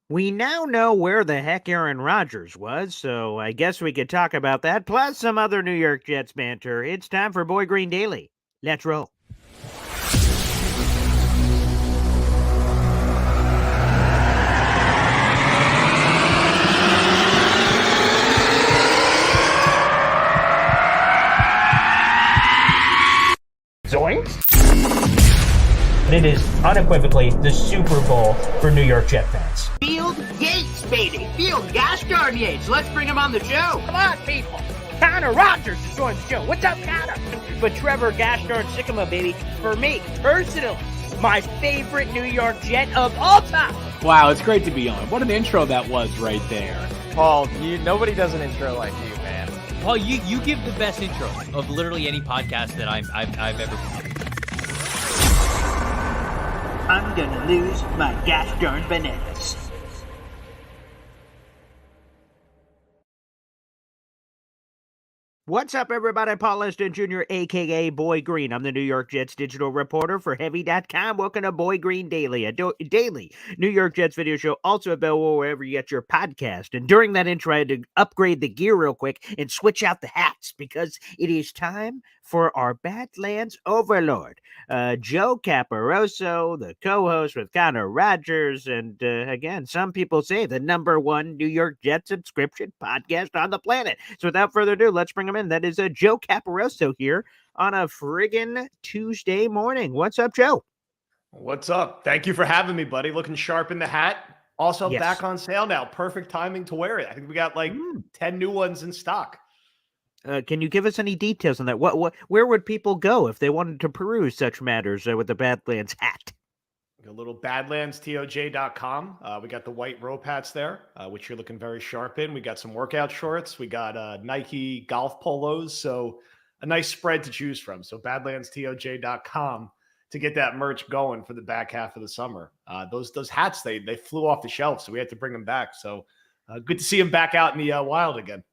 We now know where the heck Aaron Rodgers was, so I guess we could talk about that, plus some other New York Jets banter. It's time for Boy Green Daily. Let's roll. Zoinks! It is unequivocally the Super Bowl for New York Jet fans. Field Yates, baby. Field gosh darn Yates. Let's bring him on the show. Come on, people. Connor Rodgers is joining the show. What's up, Connor? But Trevor gosh darn Sycamore, baby, for me, personally, my favorite New York Jet of all time. Wow, it's great to be on. What an intro that was right there. Paul, nobody does an intro like you, man. Paul, you give the best intro of literally any podcast that I've ever been. I'm gonna lose my gosh darn bananas. What's up, everybody? Paul Liston Jr., a.k.a. Boy Green. I'm the New York Jets digital reporter for Heavy.com. Welcome to Boy Green Daily, a daily New York Jets video show, also available wherever you get your podcast. And during that intro, I had to upgrade the gear real quick and switch out the hats because it is time for our Badlands Overlord, Joe Caporoso, the co-host with Connor Rodgers, and again, some people say the #1 New York Jets subscription podcast on the planet. So without further ado, let's bring him in. That is Joe Caporoso here on a friggin' Tuesday morning. What's up, Joe? What's up? Thank you for having me, buddy. Looking sharp in the hat. Also Yes. back on sale now. Perfect timing to wear it. I think we got like 10 new ones in stock. Can you give us any details on that? Where would people go if they wanted to peruse such matters with the Badlands hat? A little badlandstoj.com. We got the white rope hats there, which you're looking very sharp in. We got some workout shorts. We got Nike golf polos. So a nice spread to choose from. So badlandstoj.com to get that merch going for the back half of the summer. Those hats, they flew off the shelf, so we had to bring them back. So good to see them back out in the wild again.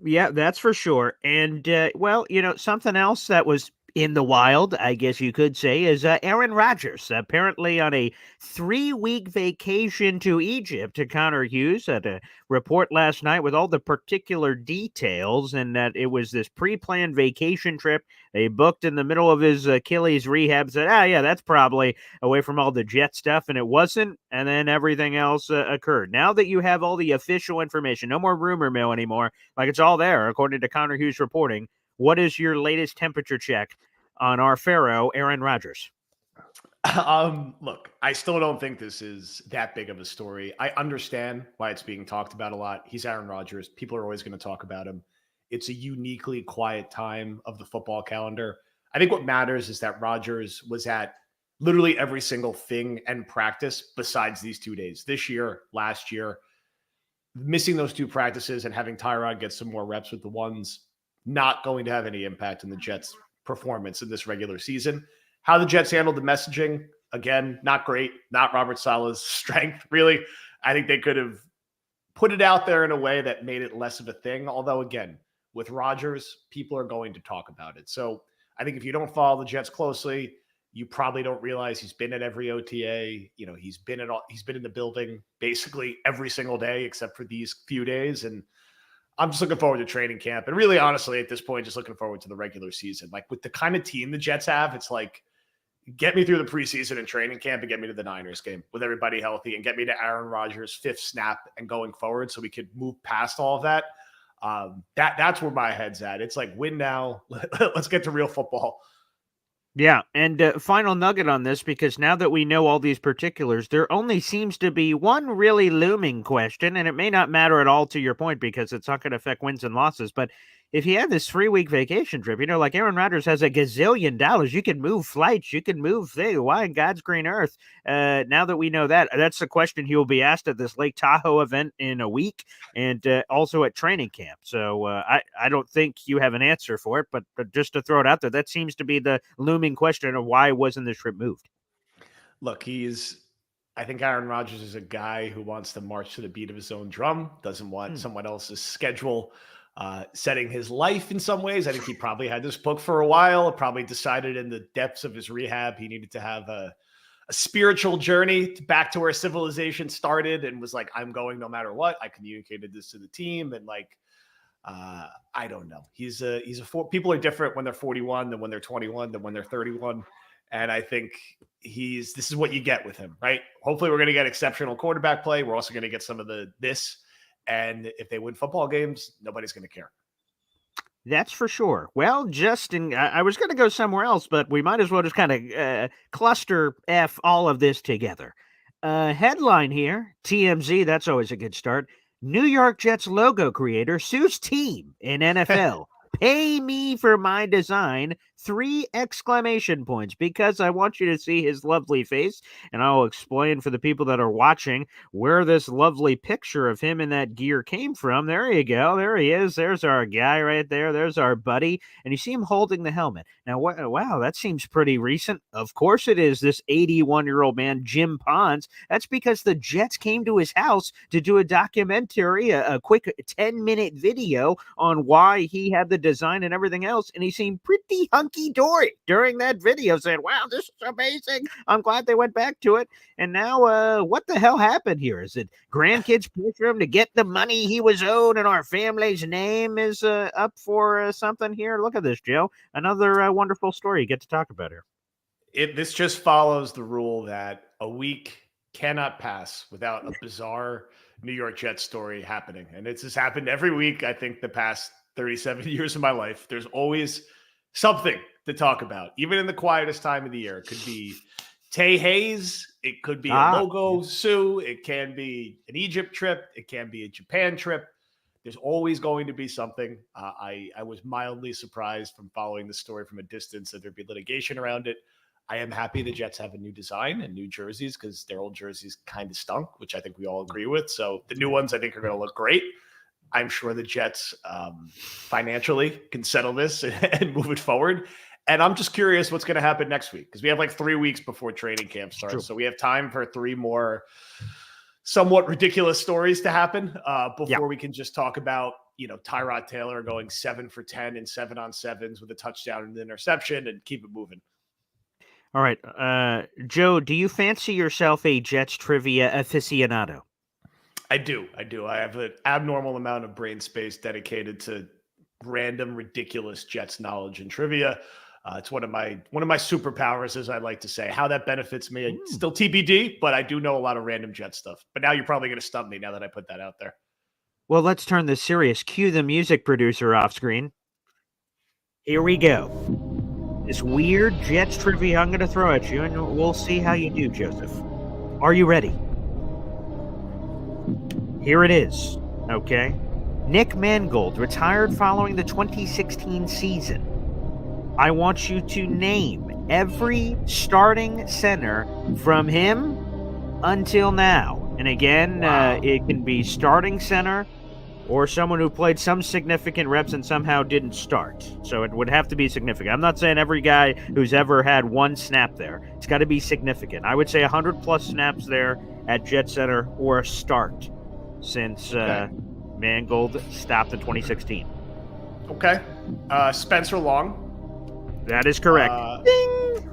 Yeah, that's for sure. And, well, something else that was in the wild, I guess you could say, is Aaron Rodgers, apparently on a 3-week vacation to Egypt. To Connor Hughes had a report last night with all the particular details, and that it was this pre-planned vacation trip they booked in the middle of his Achilles rehab. Said, yeah, that's probably away from all the Jet stuff, and it wasn't. And then everything else occurred. Now that you have all the official information, no more rumor mill anymore, like it's all there, according to Connor Hughes reporting. What is your latest temperature check on our pharaoh, Aaron Rodgers? Look, I still don't think this is that big of a story. I understand why it's being talked about a lot. He's Aaron Rodgers. People are always going to talk about him. It's a uniquely quiet time of the football calendar. I think what matters is that Rodgers was at literally every single thing and practice besides these 2 days. This year, last year, missing those 2 practices and having Tyrod get some more reps with the ones, not going to have any impact on the Jets' performance in this regular season. How the Jets handled the messaging, again, not great, not Robert Saleh's strength, really. I think they could have put it out there in a way that made it less of a thing. Although, again, with Rodgers, people are going to talk about it. So I think if you don't follow the Jets closely, you probably don't realize he's been at every OTA. He's been in the building basically every single day except for these few days. And I'm just looking forward to training camp. And really, honestly, at this point, just looking forward to the regular season. Like with the kind of team the Jets have, it's like, get me through the preseason and training camp and get me to the Niners game with everybody healthy and get me to Aaron Rodgers' 5th snap and going forward so we could move past all of that. That's where my head's at. It's like, win now. Let's get to real football. Yeah, and final nugget on this, because now that we know all these particulars, there only seems to be one really looming question, and it may not matter at all to your point because it's not going to affect wins and losses, but if you had this 3-week vacation trip, like Aaron Rodgers has $1 gazillion, you can move flights, you can move things. Why in God's green earth? Now that we know that, that's the question he will be asked at this Lake Tahoe event in a week, and also at training camp. So I don't think you have an answer for it, but just to throw it out there, that seems to be the looming question of why wasn't this trip moved? Look, I think Aaron Rodgers is a guy who wants to march to the beat of his own drum, doesn't want someone else's schedule setting his life in some ways. I think he probably had this book for a while, probably decided in the depths of his rehab he needed to have a spiritual journey back to where civilization started and was like, I'm going no matter what. I communicated this to the team, and like, I don't know. People are different when they're 41 than when they're 21 than when they're 31. And I think this is what you get with him, right? Hopefully we're going to get exceptional quarterback play. We're also going to get some of this. And if they win football games, nobody's going to care. That's for sure. Well, Justin, I was going to go somewhere else, but we might as well just kind of cluster F all of this together. Headline here, TMZ, that's always a good start. New York Jets logo creator sues team in NFL. Pay me for my design, 3 exclamation points, because I want you to see his lovely face, and I'll explain for the people that are watching where this lovely picture of him in that gear came from. There you go. There he is. There's our guy right there. There's our buddy, and you see him holding the helmet. Now, wow, that seems pretty recent. Of course it is. This 81-year-old man, Jim Pons. That's because the Jets came to his house to do a documentary, a quick 10-minute video on why he had the design and everything else, and he seemed pretty hunky-dory during that video, saying, wow, this is amazing. I'm glad they went back to it. And now, what the hell happened here? Is it grandkids pressure him to get the money he was owed, and our family's name is up for something here? Look at this, Joe. Another wonderful story you get to talk about here. This just follows the rule that a week cannot pass without a bizarre New York Jets story happening. And it's just happened every week, I think, the past 37 years of my life. There's always something to talk about, even in the quietest time of the year. It could be Tay Hayes. It could be a logo sue. It can be an Egypt trip. It can be a Japan trip. There's always going to be something. I was mildly surprised from following the story from a distance that there'd be litigation around it. I am happy the Jets have a new design and new jerseys because their old jerseys kind of stunk, which I think we all agree with. So the new ones I think are going to look great. I'm sure the Jets financially can settle this and move it forward. And I'm just curious what's going to happen next week, because we have like 3 weeks before training camp starts. True. So we have time for 3 more somewhat ridiculous stories to happen before we can just talk about, Tyrod Taylor going 7 for 10 in 7-on-7s with a touchdown and an interception and keep it moving. All right. Joe, do you fancy yourself a Jets trivia aficionado? I do. I have an abnormal amount of brain space dedicated to random, ridiculous Jets knowledge and trivia. It's one of my superpowers, as I like to say. How that benefits me, still TBD, but I do know a lot of random Jets stuff. But now you're probably going to stump me now that I put that out there. Well, let's turn this serious. Cue the music producer off screen. Here we go. This weird Jets trivia I'm going to throw at you, and we'll see how you do, Joseph. Are you ready? Here it is, okay? Nick Mangold retired following the 2016 season. I want you to name every starting center from him until now. And again, it can be starting center or someone who played some significant reps and somehow didn't start. So it would have to be significant. I'm not saying every guy who's ever had 1 snap there. It's got to be significant. I would say 100-plus snaps there at Jet Center or a start since Mangold stopped in 2016. Okay. Spencer Long. That is correct. Ding!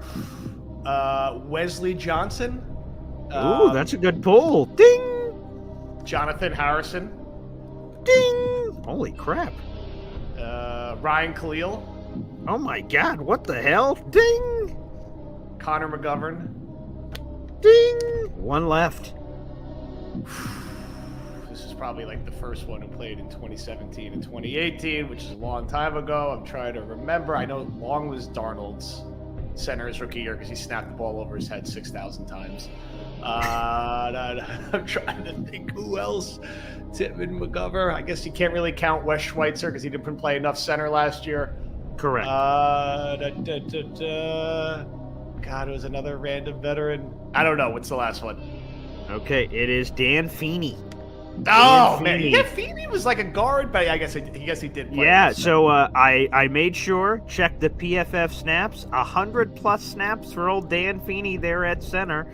Wesley Johnson. Ooh, that's a good pull. Ding! Jonathan Harrison. Ding! Holy crap. Ryan Khalil. Oh my God, what the hell? Ding! Connor McGovern. Ding! 1 left. This is probably like the first one who played in 2017 and 2018, which is a long time ago. I'm trying to remember. I know Long was Darnold's center his rookie year because he snapped the ball over his head 6,000 times. I'm trying to think who else. Tippmann, McGovern. I guess you can't really count Wes Schweitzer because he didn't play enough center last year. Correct. God, it was another random veteran. I don't know. What's the last one? Okay, it is Dan Feeney. Oh, man. Yeah, Feeney was like a guard, but I guess he did play. Yeah, so I made sure, checked the PFF snaps, 100-plus snaps for old Dan Feeney there at center.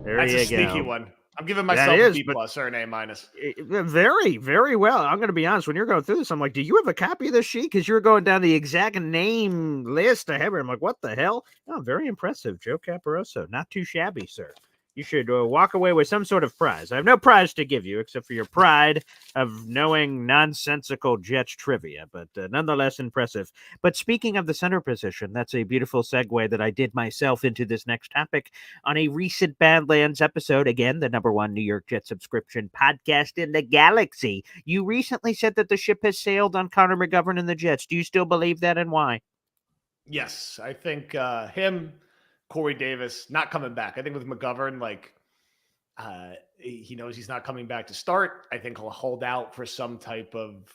There That's you a sneaky go. one. I'm giving That myself a is, B but plus or an A minus. very, very well. I'm going to be honest. When you're going through this, I'm like, do you have a copy of this sheet? Because you're going down the exact name list I have here. I'm like, what the hell? Oh, very impressive. Joe Caporoso. Not too shabby, sir. You should walk away with some sort of prize. I have no prize to give you except for your pride of knowing nonsensical Jets trivia, but nonetheless impressive. But speaking of the center position, that's a beautiful segue that I did myself into this next topic. On a recent Badlands episode, again, the #1 New York Jets subscription podcast in the galaxy, you recently said that the ship has sailed on Connor McGovern and the Jets. Do you still believe that, and why? Yes, I think him, Corey Davis, not coming back. I think with McGovern, he knows he's not coming back to start. I think he'll hold out for some type of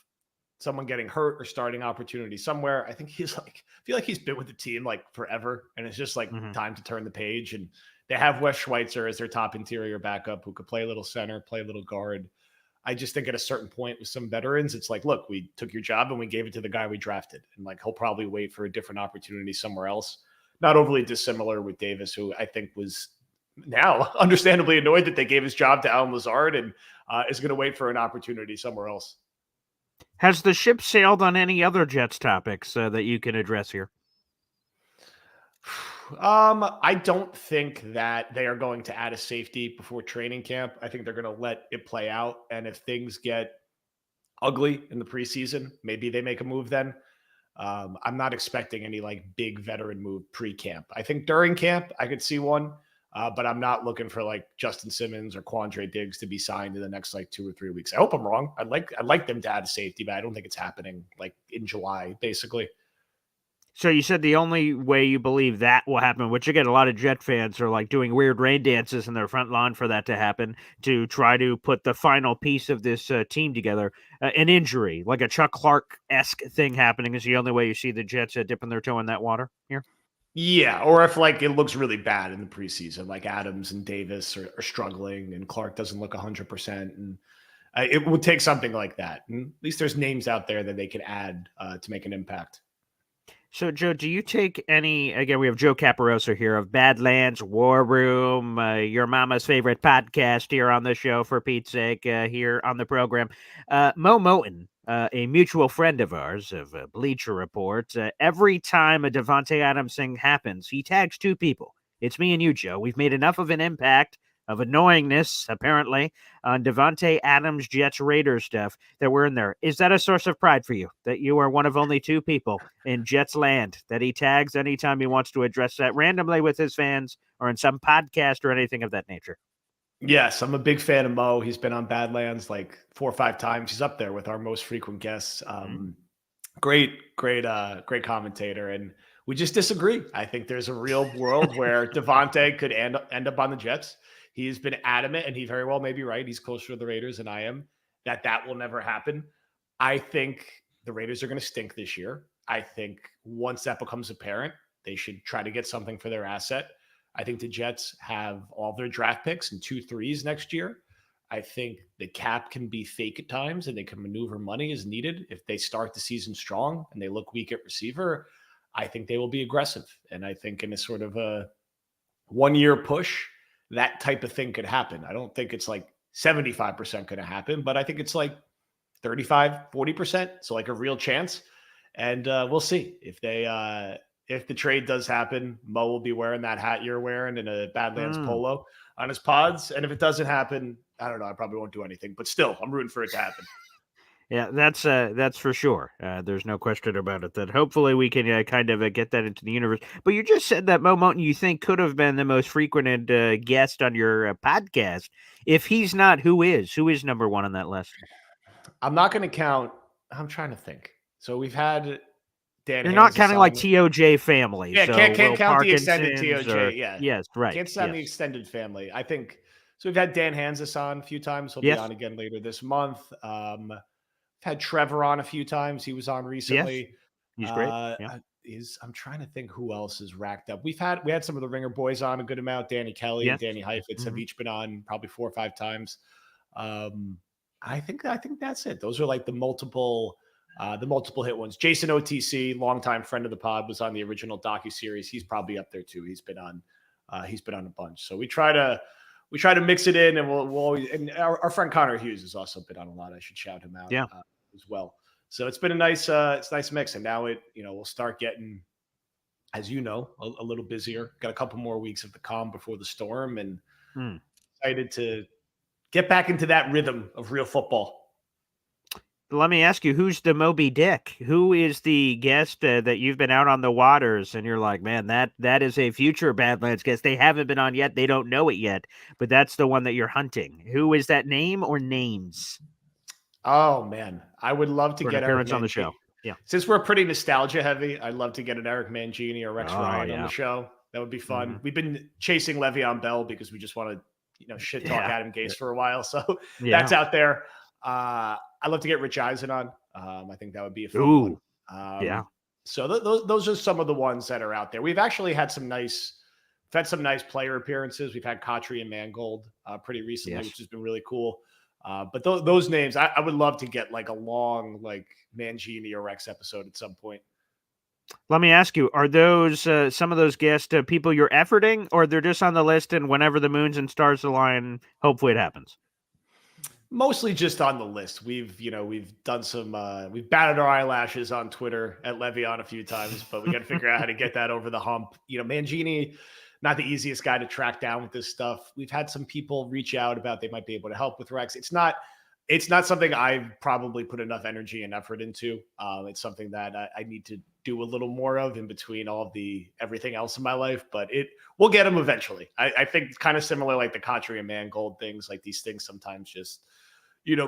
someone getting hurt or starting opportunity somewhere. I think I feel like he's been with the team like forever, and it's just like time to turn the page. And they have Wes Schweitzer as their top interior backup who could play a little center, play a little guard. I just think at a certain point with some veterans, it's like, look, we took your job and we gave it to the guy we drafted. And like, he'll probably wait for a different opportunity somewhere else. Not overly dissimilar with Davis, who I think was now understandably annoyed that they gave his job to Alan Lazard and is going to wait for an opportunity somewhere else. Has the ship sailed on any other Jets topics that you can address here? I don't think that they are going to add a safety before training camp. I think they're going to let it play out. And if things get ugly in the preseason, maybe they make a move then. I'm not expecting any like big veteran move pre-camp. I think during camp, I could see one, but I'm not looking for like Justin Simmons or Quandre Diggs to be signed in the next like 2 or 3 weeks. I hope I'm wrong. I'd like them to add a safety, but I don't think it's happening like in July, basically. So you said the only way you believe that will happen, which again, a lot of Jet fans are like doing weird rain dances in their front lawn for that to happen to try to put the final piece of this team together. An injury, like a Chuck Clark-esque thing happening, is the only way you see the Jets dipping their toe in that water here. Yeah, or if like it looks really bad in the preseason, like Adams and Davis are struggling and Clark doesn't look 100%. And it would take something like that. And at least there's names out there that they could add to make an impact. So, Joe, do you take any? Again, we have Joe Caporoso here of Badlands, War Room, your mama's favorite podcast here on the show, for Pete's sake, here on the program. Mo Moten, a mutual friend of ours of Bleacher Report, every time a Davante Adams thing happens, he tags 2 people. It's me and you, Joe. We've made enough of an impact of annoyingness, apparently, on Davante Adams, Jets, Raiders stuff that we're in there. Is that a source of pride for you, that you are one of only 2 people in Jets land that he tags anytime he wants to address that randomly with his fans or in some podcast or anything of that nature? Yes, I'm a big fan of Mo. He's been on Badlands like 4 or 5 times. He's up there with our most frequent guests. Great commentator. And we just disagree. I think there's a real world where Davante could end up on the Jets. He's been adamant, and he very well may be right. He's closer to the Raiders than I am, that will never happen. I think the Raiders are going to stink this year. I think once that becomes apparent, they should try to get something for their asset. I think the Jets have all their draft picks and 2 threes next year. I think the cap can be fake at times, and they can maneuver money as needed. If they start the season strong and they look weak at receiver, I think they will be aggressive. And I think in a sort of a 1-year push, that type of thing could happen. I don't think it's like 75% going to happen, but I think it's like 35, 40%. So like a real chance. And we'll see if the trade does happen. Mo will be wearing that hat you're wearing in a Badlands polo on his pods. And if it doesn't happen, I don't know. I probably won't do anything, but still I'm rooting for it to happen. Yeah, that's for sure. There's no question about it. That hopefully we can kind of get that into the universe. But you just said that Mo Moten you think could have been the most frequented guest on your podcast. If he's not, who is? Who is number 1 on that list? I'm not going to count. I'm trying to think. So we've had Dan. You're not counting like TOJ family. Yeah, so can't count the extended Parkinson's TOJ. Yeah. Yes, right. Can't count the extended family. I think so. We've had Dan Hansis on a few times. He'll be on again later this month. Had Trevor on a few times. He was on recently. Yes. He's great. I'm trying to think who else is racked up. We had some of the Ringer boys on a good amount. Danny Kelly and Danny Heifetz have each been on probably 4 or 5 times. I think that's it. Those are like the multiple hit ones. Jason OTC, longtime friend of the pod, was on the original docuseries. He's probably up there too. He's been on a bunch. So we try to we try to mix it in, and we'll always. And our friend Connor Hughes has also been on a lot. I should shout him out as well. So it's been a nice mix, and now we'll start getting, as you know, a little busier. Got a couple more weeks of the calm before the storm, and excited to get back into that rhythm of real football. Let me ask you, who's the Moby Dick? Who is the guest that you've been out on the waters and you're like, man, that is a future Badlands guest. They haven't been on yet. They don't know it yet, but that's the one that you're hunting. Who is that name or names? Oh, man. I would love to For an get appearance Eric on the show. Yeah. Since we're pretty nostalgia heavy, I'd love to get an Eric Mangini or Rex Ryan on the show. That would be fun. We've been chasing Le'Veon Bell because we just want to, shit talk Adam Gase for a while. So that's out there. I'd love to get Rich Eisen on. I think that would be a fun one. So those are some of the ones that are out there. We've actually had some nice player appearances. We've had Kotri and Mangold pretty recently, which has been really cool. But those names, I would love to get like a long Mangini or Rex episode at some point. Let me ask you, are those some of those guest people you're efforting, or they're just on the list and whenever the moons and stars align, hopefully it happens? Mostly just on the list. We've done some, we've batted our eyelashes on Twitter at Le'Veon a few times, but we got to figure out how to get that over the hump. Mangini, not the easiest guy to track down with this stuff. We've had some people reach out about they might be able to help with Rex. It's not something I've probably put enough energy and effort into. It's something that I need to do a little more of in between all of everything else in my life, but we'll get him eventually. I think kind of similar like the Kotri and Mangold things, like these things sometimes just,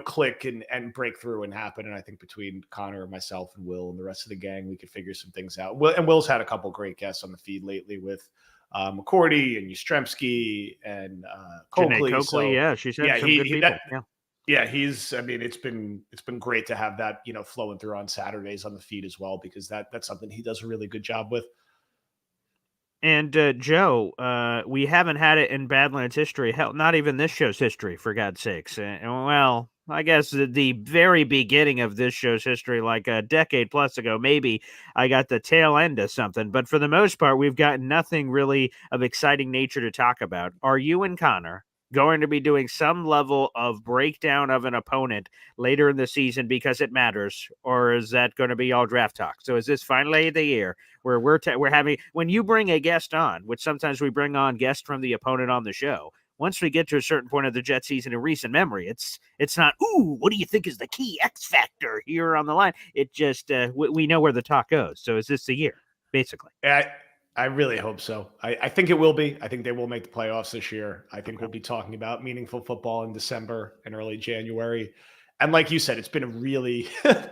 click and break through and happen. And I think between Connor, myself, and Will and the rest of the gang, we could figure some things out. Will's had a couple great guests on the feed lately with McCourty and Yastrzemski and Coakley. She's had some good people. It's been great to have that, flowing through on Saturdays on the feed as well, because that's something he does a really good job with. And Joe, we haven't had it in Badlands history. Hell, not even this show's history, for God's sakes. Well, I guess the very beginning of this show's history, like a decade plus ago, maybe I got the tail end of something. But for the most part, we've got nothing really of exciting nature to talk about. Are you and Connor going to be doing some level of breakdown of an opponent later in the season because it matters, or is that going to be all draft talk? So is this finally the year where we're having, when you bring a guest on, which sometimes we bring on guests from the opponent on the show, once we get to a certain point of the Jet season in recent memory, it's not, ooh, what do you think is the key X factor here on the line? It just, we know where the talk goes. So is this the year, basically? I really hope so. I think it will be. I think they will make the playoffs this year. I think we'll be talking about meaningful football in December and early January. And like you said, it's been a really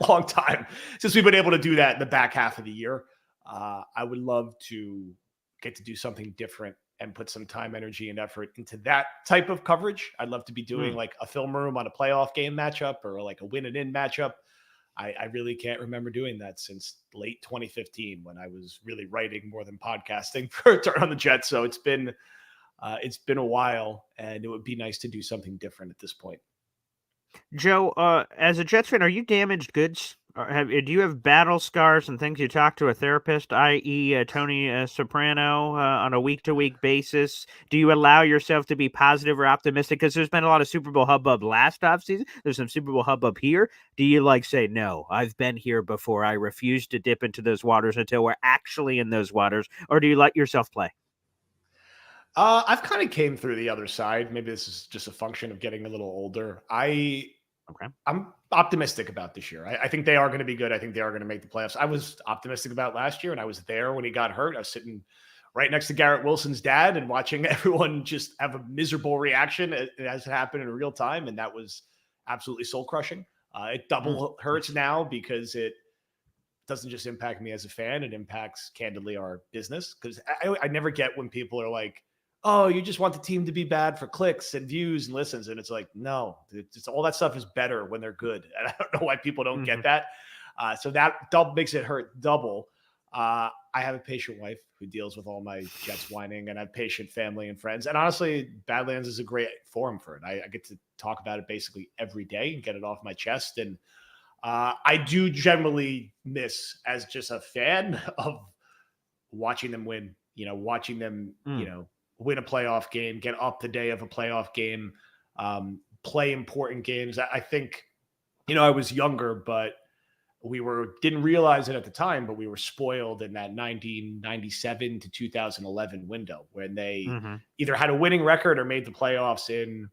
long time since we've been able to do that in the back half of the year. I would love to get to do something different and put some time, energy, and effort into that type of coverage. I'd love to be doing like a film room on a playoff game matchup or like a win and in matchup. I really can't remember doing that since late 2015 when I was really writing more than podcasting for Turn on the Jets. So it's been a while, and it would be nice to do something different at this point. Joe, as a Jets fan, are you damaged goods? Do you have battle scars and things you talk to a therapist, i.e. Tony Soprano, on a week-to-week basis? Do you allow yourself to be positive or optimistic? Because there's been a lot of Super Bowl hubbub last offseason. There's some Super Bowl hubbub here. Do you say, no, I've been here before. I refuse to dip into those waters until we're actually in those waters? Or do you let yourself play? I've kind of came through the other side. Maybe this is just a function of getting a little older. I'm optimistic about this year. I think they are going to be good. I think they are going to make the playoffs. I was optimistic about last year, and I was there when he got hurt. I was sitting right next to Garrett Wilson's dad and watching everyone just have a miserable reaction as it happened in real time, and that was absolutely soul-crushing. It double hurts now because it doesn't just impact me as a fan. It impacts, candidly, our business, because I never get when people are like, oh, you just want the team to be bad for clicks and views and listens. And it's like, no, it's all that stuff is better when they're good. And I don't know why people don't get that. So that makes it hurt double. I have a patient wife who deals with all my Jets whining, and I have patient family and friends. And honestly, Badlands is a great forum for it. I get to talk about it basically every day and get it off my chest. And I do generally miss, as just a fan, of watching them win, watching them, win a playoff game, get up the day of a playoff game, play important games. I think, I was younger, but didn't realize it at the time, but we were spoiled in that 1997 to 2011 window when they either had a winning record or made the playoffs in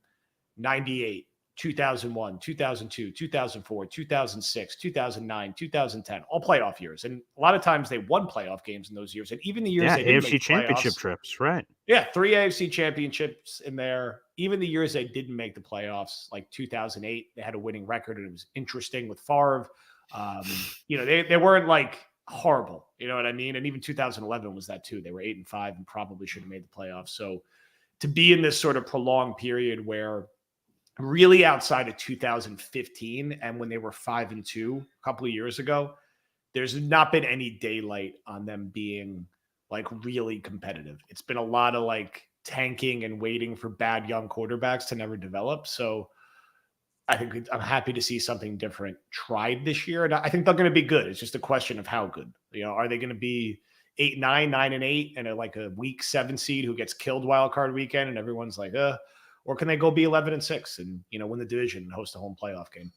98, 2001, 2002, 2004, 2006, 2009, 2010, all playoff years. And a lot of times they won playoff games in those years. And even the years they didn't AFC make the championship playoffs, trips, right? yeah, 3 AFC championships in there. Even the years they didn't make the playoffs, like 2008, they had a winning record, and it was interesting with Favre. They weren't like horrible, you know what I mean? And even 2011 was that too. They were 8-5 and probably should have made the playoffs. So to be in this sort of prolonged period where really outside of 2015 and when they were 5-2 a couple of years ago, there's not been any daylight on them being like really competitive. It's been a lot of like tanking and waiting for bad young quarterbacks to never develop. So I think I'm happy to see something different tried this year. And I think they're going to be good. It's just a question of how good. Are they going to be 8-9, 9-8, and like a week 7 seed who gets killed wild card weekend and everyone's like, or can they go be 11-6 and, win the division and host a home playoff game?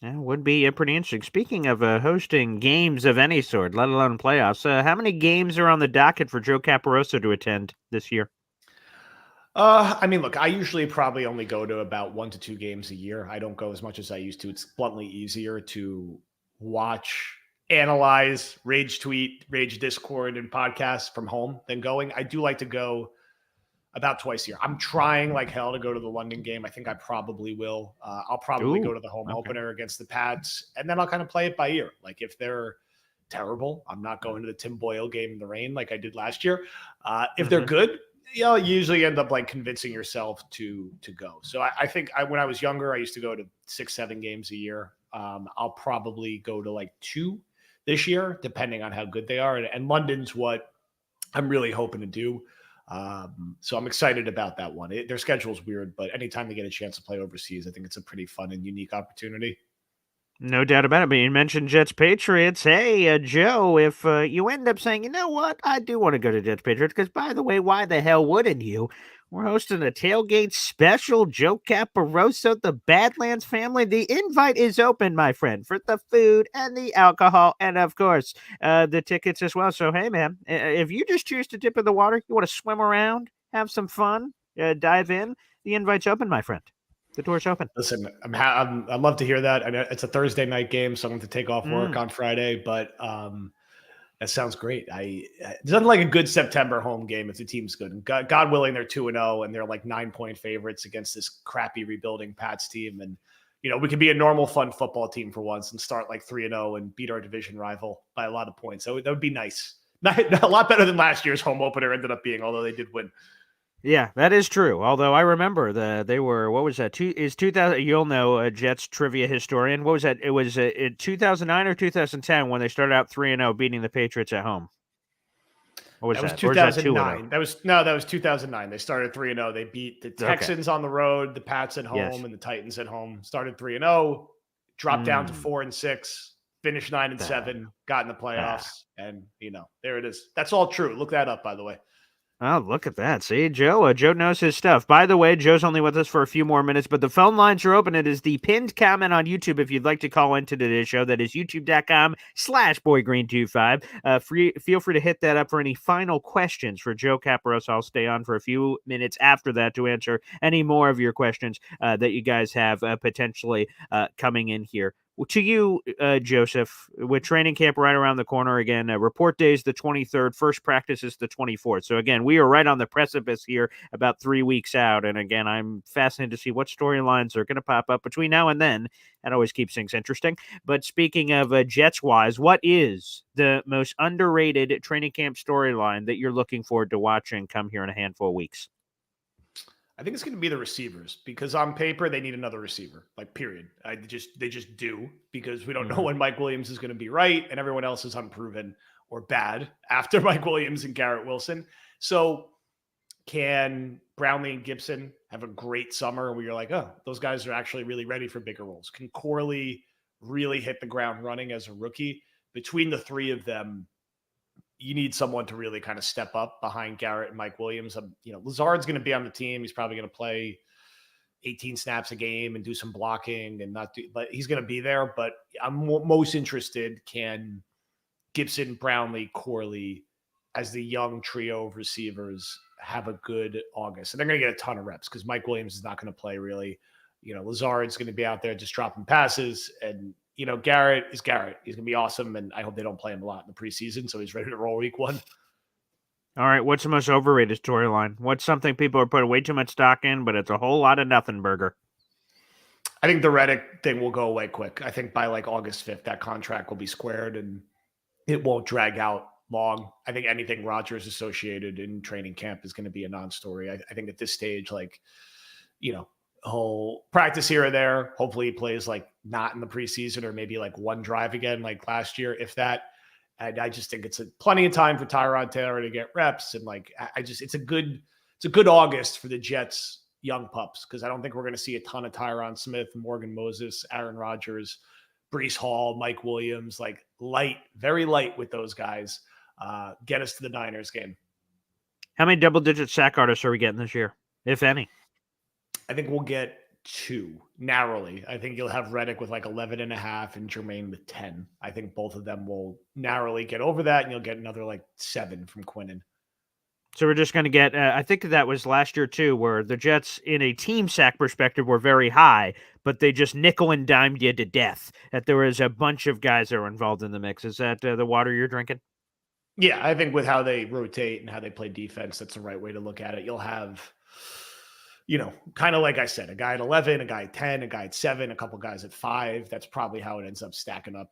Yeah, would be pretty interesting. Speaking of hosting games of any sort, let alone playoffs, how many games are on the docket for Joe Caporoso to attend this year? Look, I usually probably only go to about 1 to 2 games a year. I don't go as much as I used to. It's bluntly easier to watch, analyze, rage tweet, rage Discord, and podcasts from home than going. I do like to go about twice a year. I'm trying like hell to go to the London game. I think I probably will. I'll probably go to the home opener against the Pats, and then I'll kind of play it by ear. Like if they're terrible, I'm not going to the Tim Boyle game in the rain like I did last year. If they're good, you usually end up like convincing yourself to go. So I think when I was younger, I used to go to 6-7 games a year. I'll probably go to like 2 this year, depending on how good they are. And London's what I'm really hoping to do. So I'm excited about that one. Their schedule's weird, but anytime they get a chance to play overseas, I think it's a pretty fun and unique opportunity. No doubt about it. But you mentioned Jets Patriots. Hey, Joe, if you end up saying, you know what, I do want to go to Jets Patriots, because by the way, why the hell wouldn't you? We're hosting a tailgate special. Joe Caporoso, the Badlands family. The invite is open, my friend, for the food and the alcohol, and of course, the tickets as well. So, hey, man, if you just choose to dip in the water, you want to swim around, have some fun, dive in, the invite's open, my friend. The door's open. Listen, I'd love to hear that. I know it's a Thursday night game, so I'm going to take off work on Friday, but that sounds great. It's nothing like a good September home game if the team's good. And God willing, they're 2-0 and they're like 9-point favorites against this crappy rebuilding Pats team. And, we could be a normal, fun football team for once and start like 3-0 and beat our division rival by a lot of points. So that would be nice. Not a lot better than last year's home opener ended up being, although they did win. Yeah, that is true. Although I remember they were, what was that? 2000. You'll know, Jets trivia historian. What was that? It was in 2009 or 2010 when they started out 3-0, beating the Patriots at home. What was that? 2009. That was 2009. They started 3-0. They beat the Texans on the road, the Pats at home, and the Titans at home. Started 3-0, dropped down to 4-6, finished 9-7, got in the playoffs, and there it is. That's all true. Look that up, by the way. Oh, look at that. See, Joe knows his stuff. By the way, Joe's only with us for a few more minutes, but the phone lines are open. It is the pinned comment on YouTube if you'd like to call into today's show. That is youtube.com/boygreen25. Feel free to hit that up for any final questions for Joe Caporoso. I'll stay on for a few minutes after that to answer any more of your questions that you guys have potentially coming in here. To you, Joseph, with training camp right around the corner again, report day is the 23rd, first practice is the 24th. So again, we are right on the precipice here, about 3 weeks out. And again, I'm fascinated to see what storylines are going to pop up between now and then. That always keeps things interesting. But speaking of Jets-wise, what is the most underrated training camp storyline that you're looking forward to watching come here in a handful of weeks? I think it's going to be the receivers, because on paper they need another receiver, like period. They just do, because we don't know when Mike Williams is going to be right and everyone else is unproven or bad after Mike Williams and Garrett Wilson. So can Brownlee and Gibson have a great summer where you're like, oh, those guys are actually really ready for bigger roles? Can Corley really hit the ground running as a rookie? Between the three of them, you need someone to really kind of step up behind Garrett and Mike Williams. Lazard's going to be on the team. He's probably going to play 18 snaps a game and do some blocking and but he's going to be there. But I'm most interested, can Gibson, Brownlee, Corley, as the young trio of receivers, have a good August? And they're going to get a ton of reps because Mike Williams is not going to play really. Lazard's going to be out there just dropping passes. And, Garrett is Garrett. He's going to be awesome. And I hope they don't play him a lot in the preseason, so he's ready to roll week 1. All right, what's the most overrated storyline? What's something people are putting way too much stock in, but it's a whole lot of nothing burger? I think the Reddick thing will go away quick. I think by like August 5th, that contract will be squared and it won't drag out long. I think anything Rodgers associated in training camp is going to be a non-story. I think at this stage, he'll practice here or there. Hopefully he plays like not in the preseason or maybe like one drive again, like last year, if that. And I just think it's plenty of time for Tyrod Taylor to get reps. And it's a good August for the Jets young pups, because I don't think we're going to see a ton of Tyron Smith, Morgan Moses, Aaron Rodgers, Breece Hall, Mike Williams, like very light with those guys. Get us to the Niners game. How many double-digit sack artists are we getting this year, if any? I think we'll get 2 narrowly. I think you'll have Reddick with like 11.5 and Jermaine with 10. I think both of them will narrowly get over that, and you'll get another like 7 from Quinnen. So we're just going to get, I think that was last year too, where the Jets in a team sack perspective were very high, but they just nickel and dimed you to death. That there was a bunch of guys that were involved in the mix. Is that the water you're drinking? Yeah, I think with how they rotate and how they play defense, that's the right way to look at it. You'll have, kind of like I said, a guy at 11, a guy at 10, a guy at 7, a couple guys at 5. That's probably how it ends up stacking up.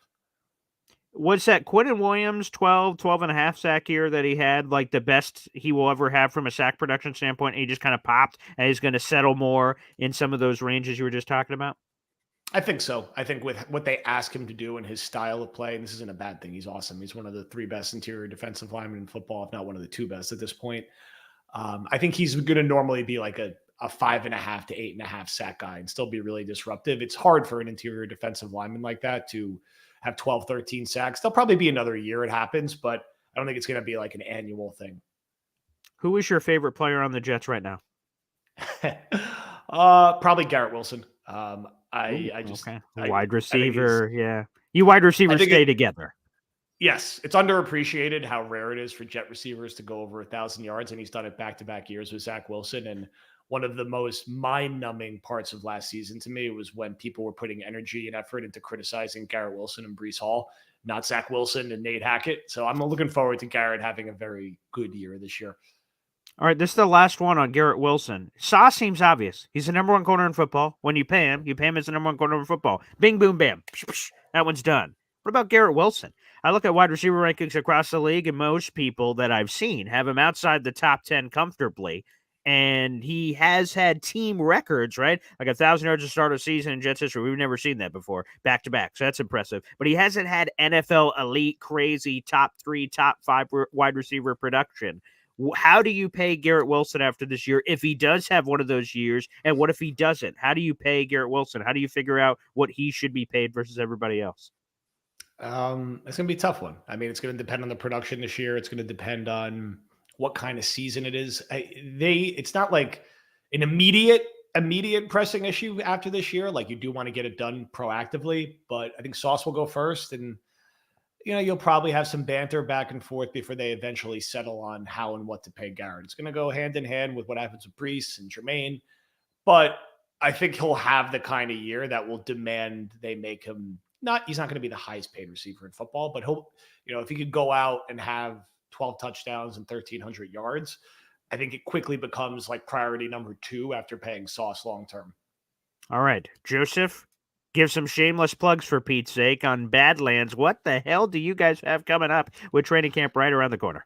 Was that Quinnen Williams 12 and a half sack year that he had, like the best he will ever have from a sack production standpoint? And he just kind of popped and he's going to settle more in some of those ranges you were just talking about? I think so. I think with what they ask him to do and his style of play, and this isn't a bad thing. He's awesome. He's one of the 3 best interior defensive linemen in football, if not one of the 2 best at this point. I think he's going to normally be like a 5.5 to 8.5 sack guy and still be really disruptive. It's hard for an interior defensive lineman like that to have 12, 13 sacks. There'll probably be another year it happens, but I don't think it's going to be like an annual thing. Who is your favorite player on the Jets right now? Probably Garrett Wilson. Wide receiver. Yeah. You wide receivers stay together. Yes. It's underappreciated how rare it is for Jet receivers to go over 1,000 yards. And he's done it back-to-back years with Zach Wilson. And one of the most mind-numbing parts of last season to me was when people were putting energy and effort into criticizing Garrett Wilson and Breece Hall, not Zach Wilson and Nate Hackett. So I'm looking forward to Garrett having a very good year this year. All right, this is the last one on Garrett Wilson. Sauce seems obvious. He's the number 1 corner in football. When you pay him as the number 1 corner in football. Bing, boom, bam. That one's done. What about Garrett Wilson? I look at wide receiver rankings across the league, and most people that I've seen have him outside the top 10 comfortably. And he has had team records, right? Like 1,000 yards to start a season in Jets history. We've never seen that before, back to back. So that's impressive. But he hasn't had NFL elite, crazy, top 3, top 5 wide receiver production. How do you pay Garrett Wilson after this year if he does have one of those years? And what if he doesn't? How do you pay Garrett Wilson? How do you figure out what he should be paid versus everybody else? It's going to be a tough one. I mean, it's going to depend on the production this year. It's going to depend on what kind of season it is. It's not like an immediate pressing issue after this year. Like, you do want to get it done proactively, but I think Sauce will go first, and you'll probably have some banter back and forth before they eventually settle on how and what to pay Garrett. It's going to go hand in hand with what happens with Breece and Jermaine, but I think he'll have the kind of year that will demand they make him he's not going to be the highest paid receiver in football, but he'll, if he could go out and have 12 touchdowns and 1,300 yards, I think it quickly becomes like priority number 2 after paying Sauce long-term. All right, Joseph, give some shameless plugs for Pete's sake on Badlands. What the hell do you guys have coming up with training camp right around the corner?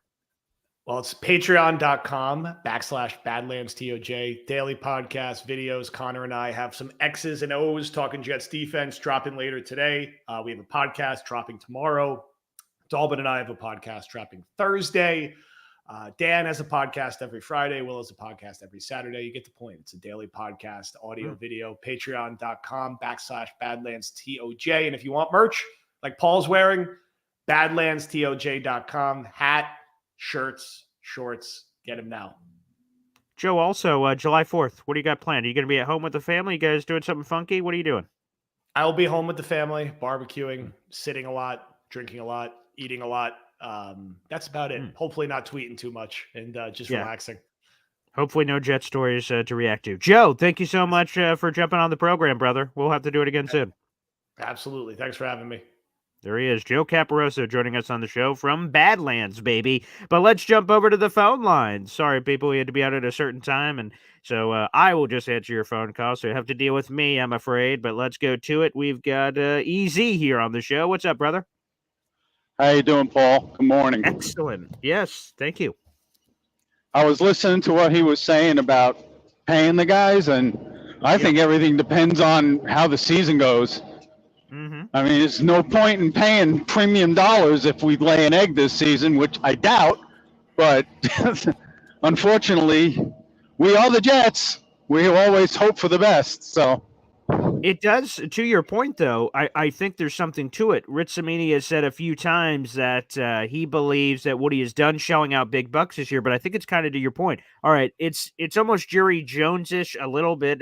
Well, it's patreon.com/BadlandsTOJ. Daily podcast, videos. Connor and I have some X's and O's talking Jets defense dropping later today. We have a podcast dropping tomorrow. Dalvin and I have a podcast dropping Thursday. Dan has a podcast every Friday. Will has a podcast every Saturday. You get the point. It's a daily podcast, audio, video. Patreon.com/BadlandsTOJ. And if you want merch like Paul's wearing, badlandstoj.com. Hat, shirts, shorts, get them now. Joe, also, July 4th, what do you got planned? Are you going to be at home with the family? You guys doing something funky? What are you doing? I will be home with the family, barbecuing, sitting a lot, drinking a lot, eating a lot. That's about it. Hopefully not tweeting too much and just relaxing. Hopefully no Jet stories to react to. Joe, thank you so much for jumping on the program, brother. We'll have to do it again soon. Absolutely. Thanks for having me. There he is, Joe Caporoso, joining us on the show from Badlands, baby. But let's jump over to the phone line. Sorry, people, we had to be out at a certain time, and so I will just answer your phone call, so you have to deal with me, I'm afraid. But let's go to it. We've got EZ here on the show. What's up, brother? How you doing, Paul? Good morning. Excellent. Yes, thank you. I was listening to what he was saying about paying the guys, and I think everything depends on how the season goes. I mean, there's no point in paying premium dollars if we lay an egg this season, which I doubt. But unfortunately, we are the Jets. We always hope for the best. So it does. To your point, though, I think there's something to it. Rich Cimini has said a few times that he believes that Woody has done shelling out big bucks this year, but I think it's kind of to your point. All right, it's almost Jerry Jones-ish a little bit.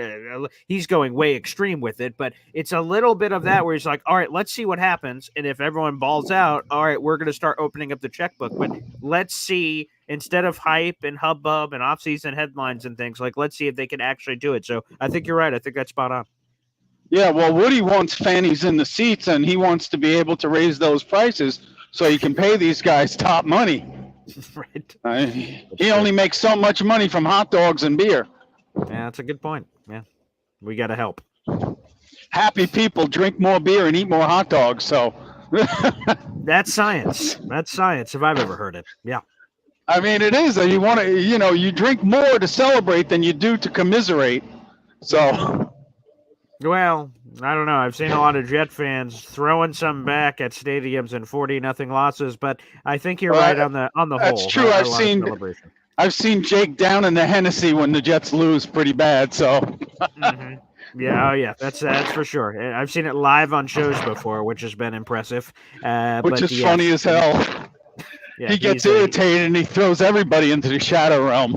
He's going way extreme with it, but it's a little bit of that where he's like, all right, let's see what happens. And if everyone balls out, all right, we're going to start opening up the checkbook. But let's see, instead of hype and hubbub and off-season headlines and things, like, let's see if they can actually do it. So I think you're right. I think that's spot on. Yeah, well, Woody wants fannies in the seats, and he wants to be able to raise those prices so he can pay these guys top money. Right. He only makes so much money from hot dogs and beer. Yeah, that's a good point. Yeah, we got to help. Happy people drink more beer and eat more hot dogs. So that's science. That's science, if I've ever heard it. Yeah. I mean, it is. You want to, you drink more to celebrate than you do to commiserate. So. Well, I don't know. I've seen a lot of Jet fans throwing some back at stadiums and 40-0 losses, but I think you're right on the whole. That's true. I've seen Jake down in the Hennessy when the Jets lose pretty bad. So. Yeah, oh yeah, that's for sure. I've seen it live on shows before, which has been impressive. Which is funny as hell. Yeah, he gets irritated and he throws everybody into the shadow realm.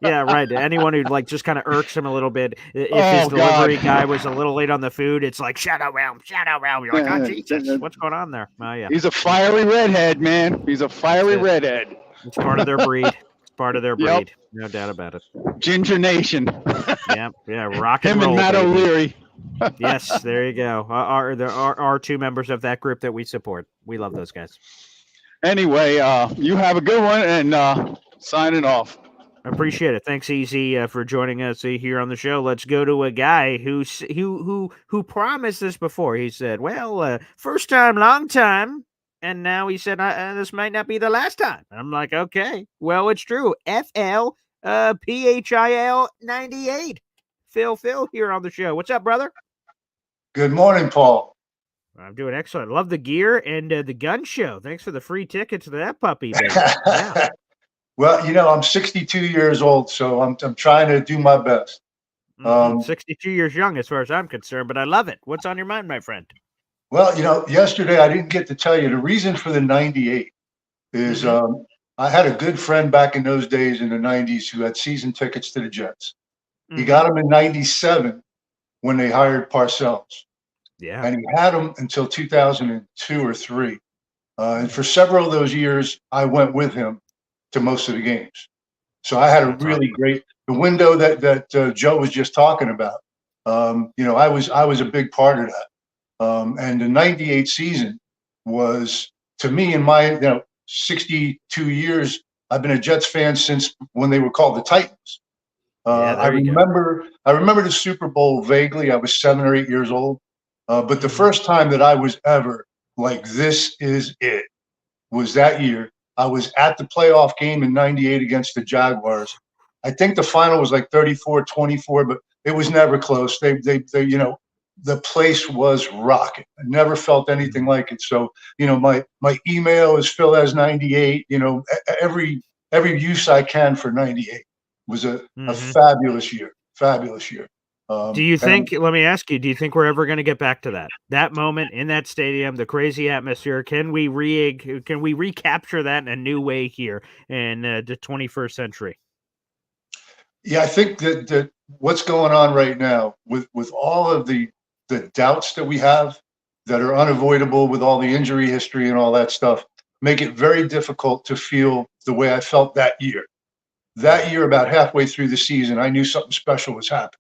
Yeah, right. Anyone who just kind of irks him a little bit. If his delivery guy was a little late on the food, it's like shadow realm. You're like, oh Jesus, what's going on there? Oh yeah. He's a fiery redhead, man. He's a fiery redhead. It's part of their breed. It's part of their breed. Yep. No doubt about it. Ginger Nation. Yeah. Rock and roll. Him and Matt O'Leary. Yes, there you go. There are two members of that group that we support. We love those guys. Anyway, you have a good one, and signing off. I appreciate it. Thanks, EZ, for joining us here on the show. Let's go to a guy who promised this before. He said, well, first time, long time. And now he said, this might not be the last time. I'm like, okay, well, it's true. FLPHIL 98. Phil here on the show. What's up, brother? Good morning, Paul. I'm doing excellent. Love the gear and the gun show. Thanks for the free ticket to that puppy, baby. Yeah. Well, I'm 62 years old, so I'm trying to do my best. 62 years young as far as I'm concerned, but I love it. What's on your mind, my friend? Well, yesterday I didn't get to tell you the reason for the 98 is I had a good friend back in those days in the 90s who had season tickets to the Jets. He got them in 97 when they hired Parcells. Yeah. And he had them until 2002 or 3. And for several of those years, I went with him to most of the games. So I had a really great, the window that Joe was just talking about. I was a big part of that. And the 98 season was, to me, in my 62 years, I've been a Jets fan since when they were called the Titans. I remember the Super Bowl vaguely. I was 7 or 8 years old. But the first time that I was ever like, this is it, was that year. I was at the playoff game in 98 against the Jaguars. I think the final was like 34-24, but it was never close. They the place was rocking. I never felt anything like it. So, my email is philhas98, every use I can for 98 was a fabulous year. Fabulous year. Do you think, let me ask you, do you think we're ever going to get back to that moment in that stadium, the crazy atmosphere? Can we recapture that in a new way here in the 21st century? Yeah, I think that what's going on right now with all of the doubts that we have that are unavoidable with all the injury history and all that stuff, make it very difficult to feel the way I felt that year. That year, about halfway through the season, I knew something special was happening.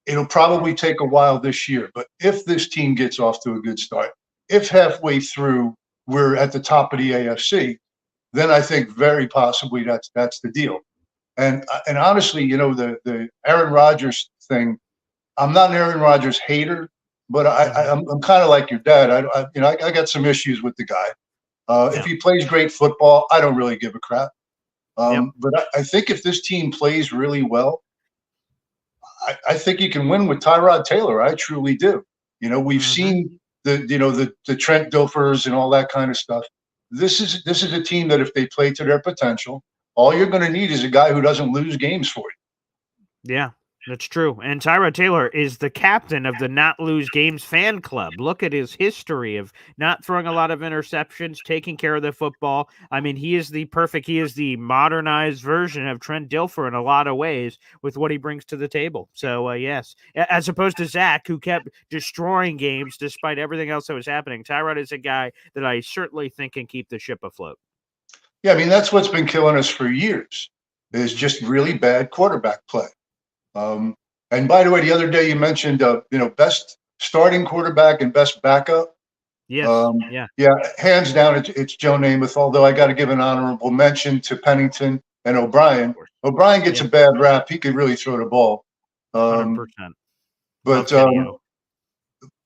It'll probably take a while this year, but if this team gets off to a good start, if halfway through we're at the top of the AFC, then I think very possibly that's the deal. And honestly, the Aaron Rodgers thing, I'm not an Aaron Rodgers hater, but I'm kind of like your dad. I got some issues with the guy. If he plays great football, I don't really give a crap. But I think if this team plays really well, I think you can win with Tyrod Taylor. I truly do. We've seen the Trent Dilfers and all that kind of stuff. This is a team that if they play to their potential, all you're going to need is a guy who doesn't lose games for you. Yeah, that's true. And Tyrod Taylor is the captain of the Not Lose Games fan club. Look at his history of not throwing a lot of interceptions, taking care of the football. I mean, he is the modernized version of Trent Dilfer in a lot of ways with what he brings to the table. So, yes, as opposed to Zach, who kept destroying games despite everything else that was happening. Tyrod is a guy that I certainly think can keep the ship afloat. Yeah, I mean, that's what's been killing us for years is just really bad quarterback play. And by the way, the other day you mentioned, best starting quarterback and best backup. Yes. Yeah, hands down, it's Joe Namath, although I got to give an honorable mention to Pennington and O'Brien. O'Brien gets a bad rap. He could really throw the ball. 100%. But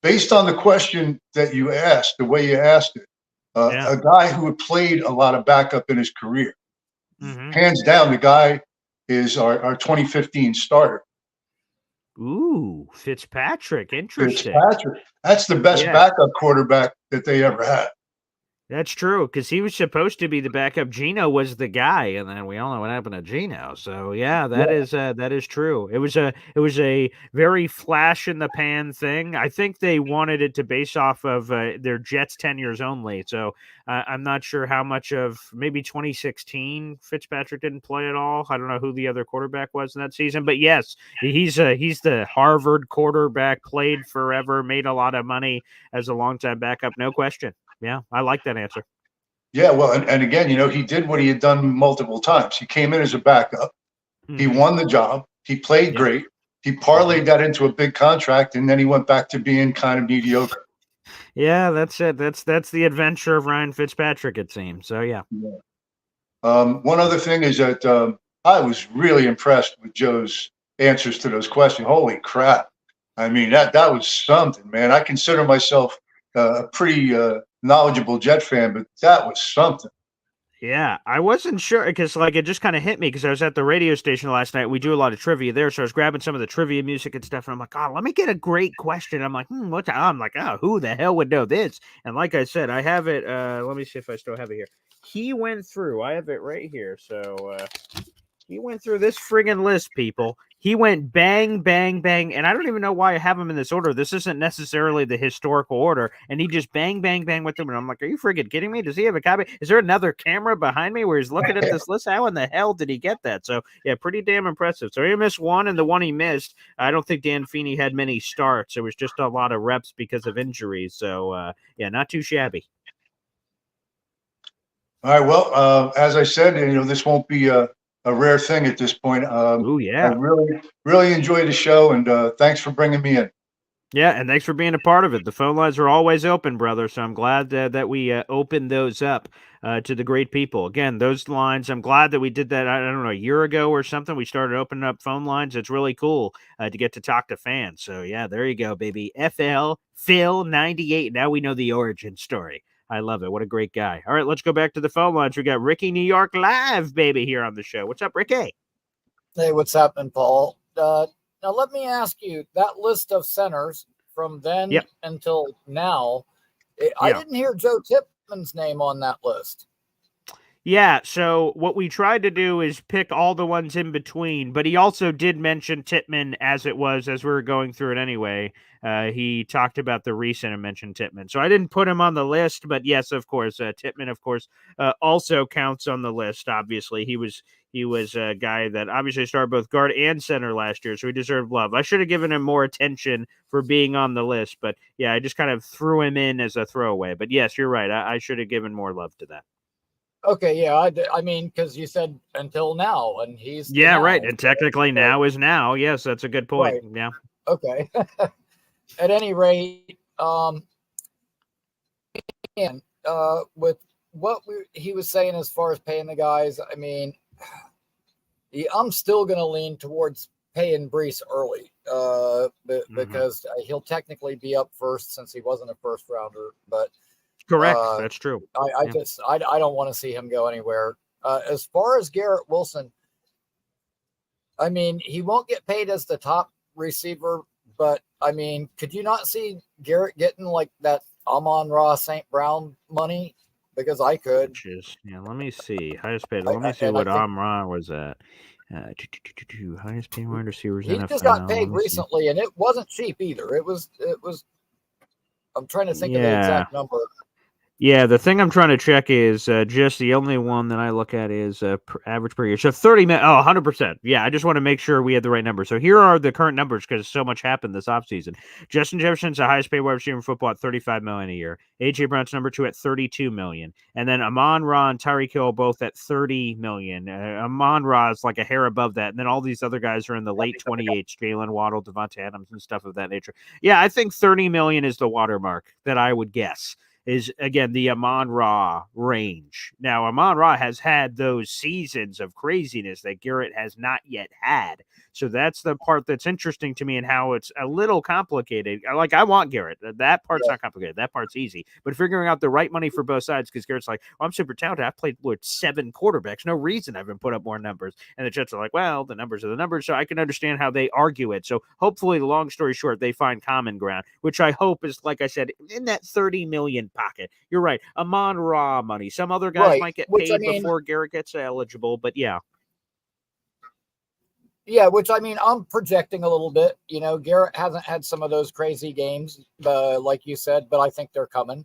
based on the question that you asked, the way you asked it, a guy who had played a lot of backup in his career, hands down, the guy is our 2015 starter. Ooh, Fitzpatrick. Interesting. Fitzpatrick. That's the best backup quarterback that they ever had. That's true, because he was supposed to be the backup. Geno was the guy, and then we all know what happened to Geno. So that is true. It was a very flash in the pan thing. I think they wanted it to base off of their Jets tenures only. So I'm not sure how much of maybe 2016 Fitzpatrick didn't play at all. I don't know who the other quarterback was in that season, but yes, he's the Harvard quarterback, played forever, made a lot of money as a longtime backup, no question. Yeah, I like that answer. Yeah, well, and again, he did what he had done multiple times. He came in as a backup. He won the job. He played great. He parlayed that into a big contract, and then he went back to being kind of mediocre. Yeah, that's it. That's the adventure of Ryan Fitzpatrick, it seems. So, yeah. One other thing is that I was really impressed with Joe's answers to those questions. Holy crap. I mean, that was something, man. I consider myself a pretty knowledgeable Jet fan, but that was something. Yeah, I wasn't sure because it just kind of hit me because I was at the radio station last night. We do a lot of trivia there, so I was grabbing some of the trivia music and stuff, and I'm like, oh, let me get a great question. I'm like, I'm like, oh, who the hell would know this? And like I said, I have it. Let me see if I still have it here. He went through. I have it right here. So he went through this friggin' list, people. He went bang, bang, bang, and I don't even know why I have him in this order. This isn't necessarily the historical order, and he just bang, bang, bang with them, and I'm like, are you friggin' kidding me? Does he have a copy? Is there another camera behind me where he's looking at this list? How in the hell did he get that? So, yeah, pretty damn impressive. So he missed one, and the one he missed, I don't think Dan Feeney had many starts. It was just a lot of reps because of injuries. So, yeah, not too shabby. All right, well, as I said, this won't be a rare thing at this point. Oh, yeah. I really, really enjoyed the show, and thanks for bringing me in. Yeah, and thanks for being a part of it. The phone lines are always open, brother, so I'm glad that we opened those up to the great people. Again, those lines, I'm glad that we did that, I don't know, a year ago or something. We started opening up phone lines. It's really cool to get to talk to fans. So, yeah, there you go, baby. FL Phil 98. Now we know the origin story. I love it. What a great guy. All right, let's go back to the phone lines. We got Ricky New York live, baby, here on the show. What's up, Ricky? Hey, what's happening, Paul? Now, let me ask you, that list of centers from then until now, I didn't hear Joe Tipman's name on that list. Yeah, so what we tried to do is pick all the ones in between, but he also did mention Titman as we were going through it anyway. He talked about the recent and mentioned Titman. So I didn't put him on the list, but yes, of course, Titman, of course, also counts on the list. Obviously, he was a guy that obviously started both guard and center last year, so he deserved love. I should have given him more attention for being on the list, but yeah, I just kind of threw him in as a throwaway. But yes, you're right. I should have given more love to that. Okay, yeah, I mean, because you said until now, and he's the Yeah, now. right. And technically now is now. Yes, that's a good point. Right. Yeah. Okay. At any rate, and with what he was saying as far as paying the guys, I mean, I'm still going to lean towards paying Brees early because he'll technically be up first since he wasn't a first rounder. But correct, that's true. I don't want to see him go anywhere. As far as Garrett Wilson, I mean, he won't get paid as the top receiver, but I mean, could you not see Garrett getting like that Amon-Ra St. Brown money? Because I could. Let me see. Highest paid. Let me see what Amon was at. Highest paid wide receivers he NFL. He just got paid recently, and it wasn't cheap either. It was. I'm trying to think of the exact number. Yeah, the thing I'm trying to check is just the only one that I look at is average per year. So 30 minutes. Oh, 100%. Yeah, I just want to make sure we had the right number. So here are the current numbers because so much happened this offseason. Justin Jefferson's the highest paid wide receiver in football at $35 million a year. A.J. Brown's number 2 at $32 million. And then Amon-Ra and Tyreek Hill both at $30 million. Amon-Ra is like a hair above that. And then all these other guys are in the late 28s, Jalen Waddle, Davante Adams, and stuff of that nature. Yeah, I think 30 million is the watermark that I would guess. Is, again, the Amon-Ra range. Now, Amon-Ra has had those seasons of craziness that Garrett has not yet had. So that's the part that's interesting to me and how it's a little complicated. Like, I want Garrett. That part's not complicated. That part's easy. But figuring out the right money for both sides, because Garrett's like, well, I'm super talented. I've played with 7 quarterbacks. No reason I haven't put up more numbers. And the Jets are like, well, the numbers are the numbers. So I can understand how they argue it. So hopefully, long story short, they find common ground, which I hope is, like I said, in that 30 million pocket. You're right. Amon-Ra money. Some other guys might get paid before Garrett gets eligible, but yeah. Yeah, which I mean, I'm projecting a little bit. You know, Garrett hasn't had some of those crazy games, like you said, but I think they're coming.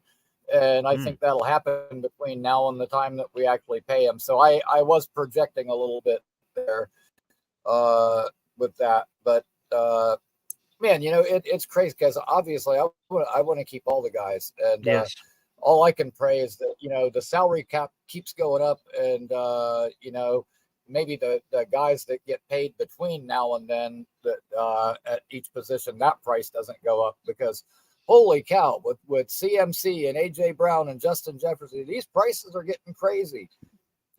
And I think that'll happen between now and the time that we actually pay him. So I was projecting a little bit there with that. But, man, you know, it's crazy because obviously I want to keep all the guys. And all I can pray is that, you know, the salary cap keeps going up and, you know, maybe the guys that get paid between now and then that at each position, that price doesn't go up because holy cow, with CMC and AJ Brown and Justin Jefferson, these prices are getting crazy.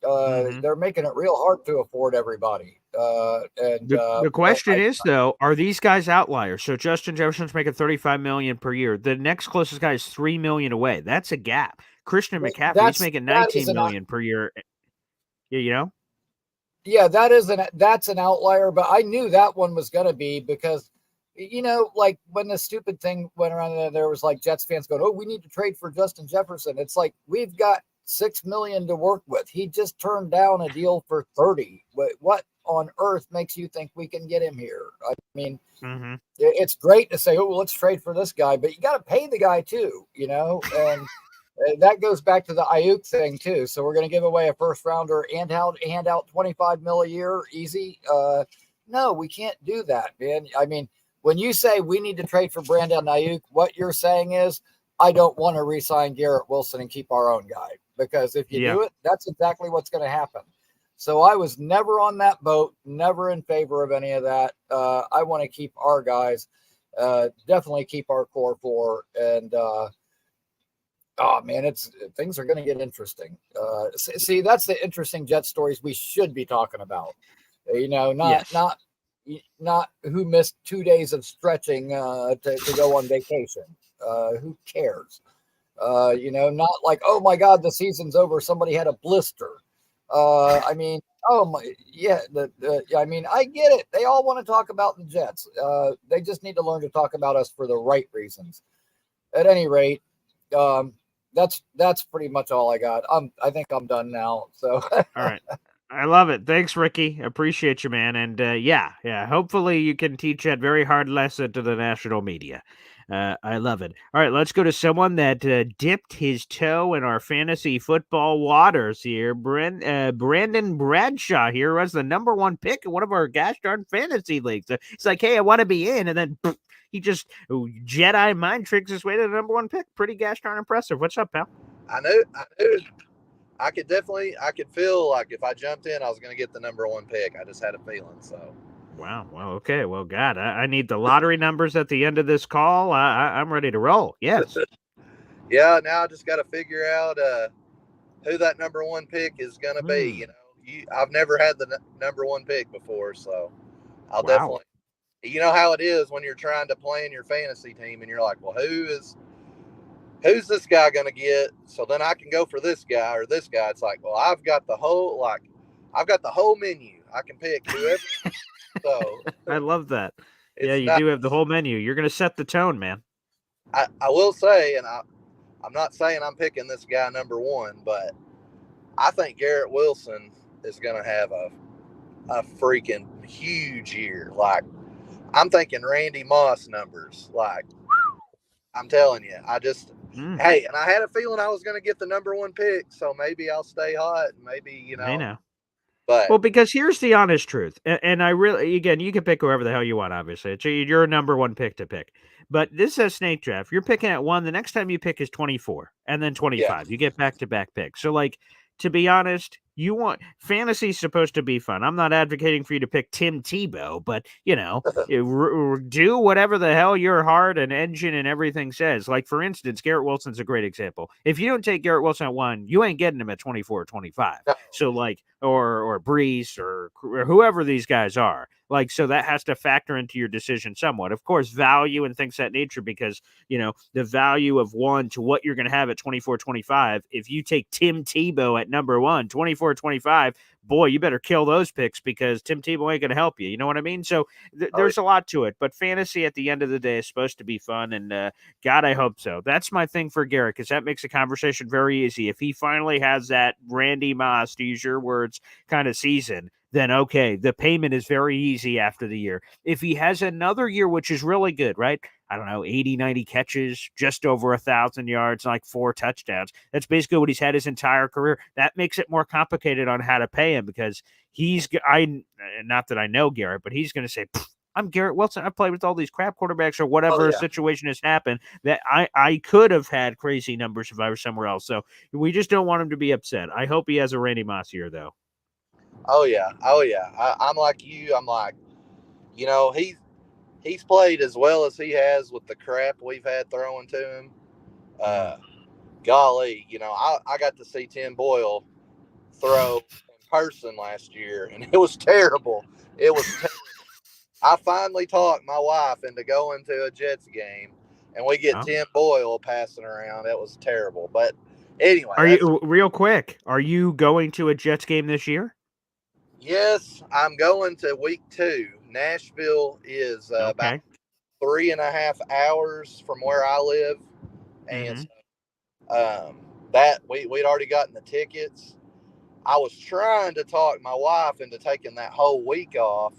They're making it real hard to afford everybody. The question is, though, are these guys outliers? So Justin Jefferson's making $35 million per year. The next closest guy is $3 million away. That's a gap. Christian McCaffrey, he's making $19 million per year. You know? Yeah, that's an outlier, but I knew that one was going to be because, you know, like when the stupid thing went around and there was like Jets fans going, oh, we need to trade for Justin Jefferson. It's like, we've got $6 million to work with. He just turned down a deal for 30. What on earth makes you think we can get him here? I mean, it's great to say, oh, well, let's trade for this guy, but you got to pay the guy too, you know, and that goes back to the Ayuk thing too. So we're going to give away a first rounder and hand out 25 mil a year easy. No, we can't do that, man. I mean, when you say we need to trade for Brandon Ayuk, what you're saying is I don't want to re-sign Garrett Wilson and keep our own guy, because if you do it, that's exactly what's going to happen. So I was never on that boat, never in favor of any of that. I want to keep our guys, definitely keep our core 4 and, oh man, things are going to get interesting. See, that's the interesting Jet stories we should be talking about. You know, not who missed 2 days of stretching to go on vacation. Who cares? You know, not like, oh my God, the season's over. Somebody had a blister. I mean, oh my, yeah. I mean, I get it. They all want to talk about the Jets. They just need to learn to talk about us for the right reasons. At any rate, that's pretty much all I got. I think I'm done now. So All right. I love it. Thanks, Ricky. Appreciate you, man. And yeah, hopefully you can teach that very hard lesson to the national media. I love it. All right, let's go to someone that dipped his toe in our fantasy football waters here. Brandon Bradshaw here was the number one pick in one of our gosh darn fantasy leagues. It's like, hey, I want to be in, and then he just Jedi mind tricks his way to the number one pick. Pretty gosh darn impressive. What's up, pal? I knew. I could feel like if I jumped in, I was going to get the number one pick. I just had a feeling. So. Wow. Well, okay. Well, God, I need the lottery numbers at the end of this call. I'm ready to roll. Yes. Yeah. Now I just got to figure out who that number one pick is going to be. You know, I've never had the number one pick before, so I'll definitely. You know how it is when you're trying to plan your fantasy team, and you're like, well, who's this guy going to get? So then I can go for this guy or this guy. It's like, well, I've got the whole menu. I can pick whoever. So I love that. Yeah, you do have the whole menu. You're going to set the tone, man. I will say, and I'm not saying I'm picking this guy number one, but I think Garrett Wilson is going to have a freaking huge year. Like, I'm thinking Randy Moss numbers. Like, I'm telling you, hey, and I had a feeling I was going to get the number one pick, so maybe I'll stay hot. Maybe, you know. I know. But, well, because here's the honest truth, and I really, again, you can pick whoever the hell you want, obviously. It's your number one pick to pick. But this is a snake draft. You're picking at 1. The next time you pick is 24, and then 25. Yeah. You get back-to-back picks. So, like, to be honest, fantasy's supposed to be fun. I'm not advocating for you to pick Tim Tebow, but, you know, do whatever the hell your heart and engine and everything says. Like, for instance, Garrett Wilson's a great example. If you don't take Garrett Wilson at 1, you ain't getting him at 24 or 25. No. So, like, or Brees or whoever these guys are. Like, so that has to factor into your decision somewhat. Of course, value and things of that nature, because, you know, the value of 1 to what you're going to have at 24, 25. If you take Tim Tebow at number 1, 24, 25, boy, you better kill those picks because Tim Tebow ain't going to help you. You know what I mean? So there's a lot to it. But fantasy at the end of the day is supposed to be fun. And God, I hope so. That's my thing for Garrett, because that makes the conversation very easy. If he finally has that Randy Moss, to use your words, kind of season, then okay, the payment is very easy after the year. If he has another year, which is really good, right? I don't know, 80, 90 catches, just over 1,000 yards, like 4 touchdowns. That's basically what he's had his entire career. That makes it more complicated on how to pay him, because not that I know Garrett, but he's going to say, I'm Garrett Wilson. I've played with all these crap quarterbacks or whatever situation has happened that I could have had crazy numbers if I was somewhere else. So we just don't want him to be upset. I hope he has a Randy Moss year, though. Oh yeah. I'm like you. I'm like, you know, he's played as well as he has with the crap we've had thrown to him. Golly, you know, I got to see Tim Boyle throw in person last year, and it was terrible. It was terrible. I finally talked my wife into going to a Jets game, and we get Tim Boyle passing around. It was terrible. But anyway. Real quick, are you going to a Jets game this year? Yes, I'm going to week 2. Nashville is about 3.5 hours from where I live. And that we'd already gotten the tickets. I was trying to talk my wife into taking that whole week off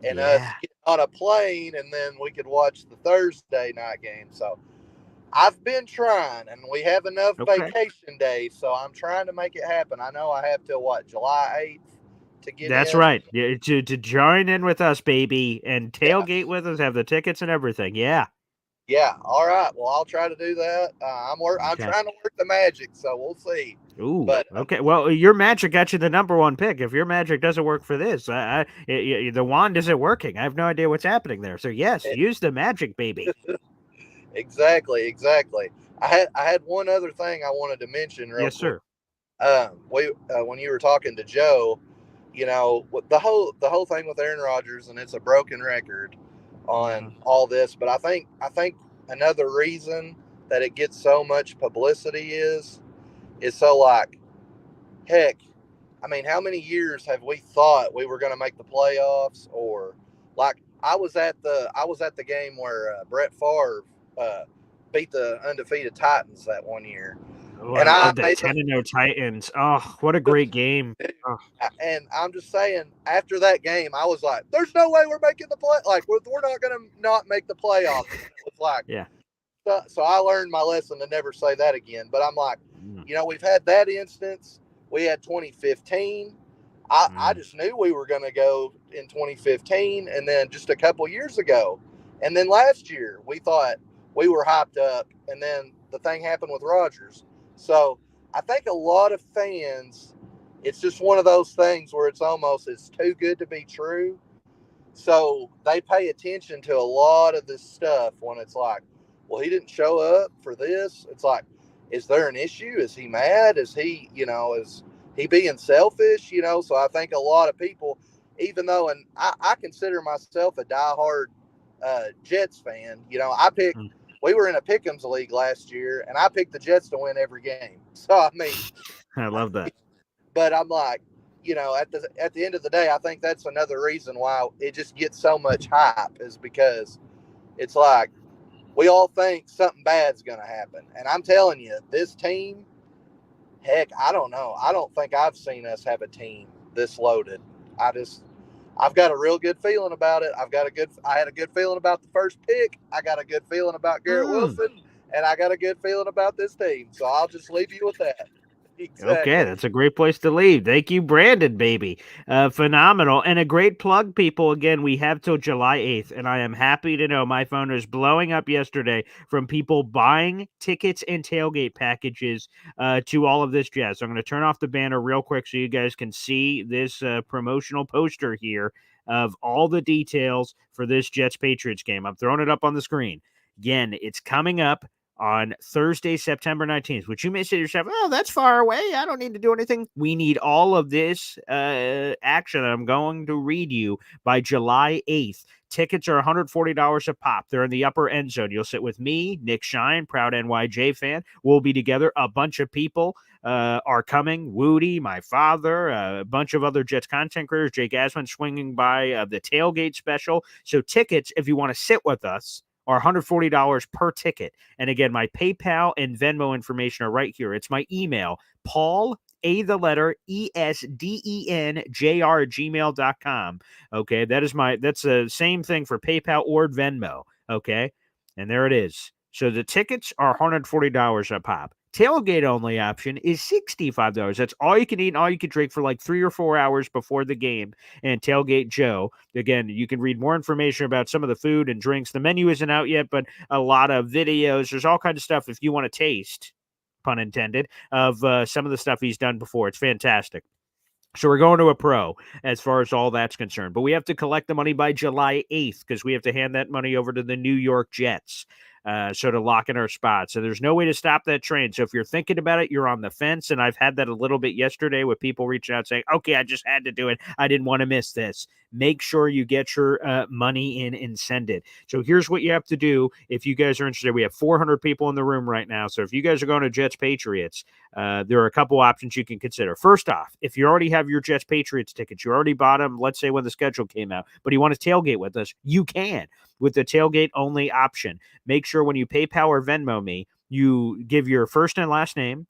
and us get on a plane, and then we could watch the Thursday night game. So I've been trying, and we have enough vacation days, so I'm trying to make it happen. I know I have till July 8th. That's right. To join in with us, baby, and tailgate with us, have the tickets and everything. Yeah. All right. Well, I'll try to do that. I'm trying to work the magic, so we'll see. Ooh. But, okay. Well, your magic got you the number one pick. If your magic doesn't work for this, the wand isn't working. I have no idea what's happening there. So yes, use the magic, baby. Exactly. I had one other thing I wanted to mention. Real quick. Sir. When you were talking to Joe, you know, the whole thing with Aaron Rodgers, and it's a broken record on all this, but I think another reason that it gets so much publicity is so, like, heck, I mean, how many years have we thought we were going to make the playoffs? Or, like, I was at the game where Brett Favre beat the undefeated Titans that one year, Oh, And I I love that made 10-0 Titans. Oh, what a great game. Oh. and I'm just saying, after that game, I was like, "There's no way we're making the play. Like, we're not going to not make the playoffs." It's like, yeah. So I learned my lesson to never say that again. But I'm like, Mm. we've had that instance. We had 2015. I just knew we were going to go in 2015, and then just a couple years ago, and then last year we thought we were hyped up, and then the thing happened with Rodgers. So I think a lot of fans, it's just one of those things where it's too good to be true. So they pay attention to a lot of this stuff when it's like, well, he didn't show up for this. It's like, is there an issue? Is he mad? Is he, is he being selfish? So I think a lot of people, even though, and I consider myself a diehard Jets fan, we were in a Pick'ems league last year, and I picked the Jets to win every game. So, I mean, I love that. But I'm like, at the end of the day, I think that's another reason why it just gets so much hype, is because it's like, we all think something bad's going to happen. And I'm telling you, this team, heck, I don't know. I don't think I've seen us have a team this loaded. I've got a real good feeling about it. I had a good feeling about the first pick. I got a good feeling about Garrett Wilson, and I got a good feeling about this team. So I'll just leave you with that. Exactly. Okay, that's a great place to leave. Thank you, Brandon, baby. Phenomenal. And a great plug, people. Again, we have till July 8th, and I am happy to know my phone was blowing up yesterday from people buying tickets and tailgate packages to all of this jazz. So I'm going to turn off the banner real quick so you guys can see this promotional poster here of all the details for this Jets-Patriots game. I'm throwing it up on the screen. Again, it's coming up on Thursday, September 19th, which you may say to yourself, oh, that's far away. I don't need to do anything. We need all of this action I'm going to read you by July 8th. Tickets are $140 a pop. They're in the upper end zone. You'll sit with me, Nick Shine, proud NYJ fan. We'll be together. A bunch of people are coming. Woody, my father, a bunch of other Jets content creators, Jake Asman swinging by the tailgate special. So tickets, if you want to sit with us, are $140 per ticket. And again, my PayPal and Venmo information are right here. It's my email, Paul, the letter ESDENJR@gmail.com. Okay, that's the same thing for PayPal or Venmo. Okay, and there it is. So the tickets are $140 a pop. Tailgate only option is $65. That's all you can eat and all you can drink for like 3 or 4 hours before the game. And Tailgate Joe, again, you can read more information about some of the food and drinks. The menu isn't out yet, but a lot of videos. There's all kinds of stuff if you want to taste, pun intended, of some of the stuff he's done before. It's fantastic. So we're going to a pro as far as all that's concerned. But we have to collect the money by July 8th because we have to hand that money over to the New York Jets. So to lock in our spots. So there's no way to stop that train. So if you're thinking about it, you're on the fence. And I've had that a little bit yesterday with people reaching out saying, okay, I just had to do it. I didn't want to miss this. Make sure you get your money in and send it. So here's what you have to do if you guys are interested. We have 400 people in the room right now. So if you guys are going to Jets Patriots, there are a couple options you can consider. First off, if you already have your Jets Patriots tickets, you already bought them, let's say when the schedule came out, but you want to tailgate with us, you can with the tailgate only option. Make sure when you PayPal or Venmo me, you give your first and last name,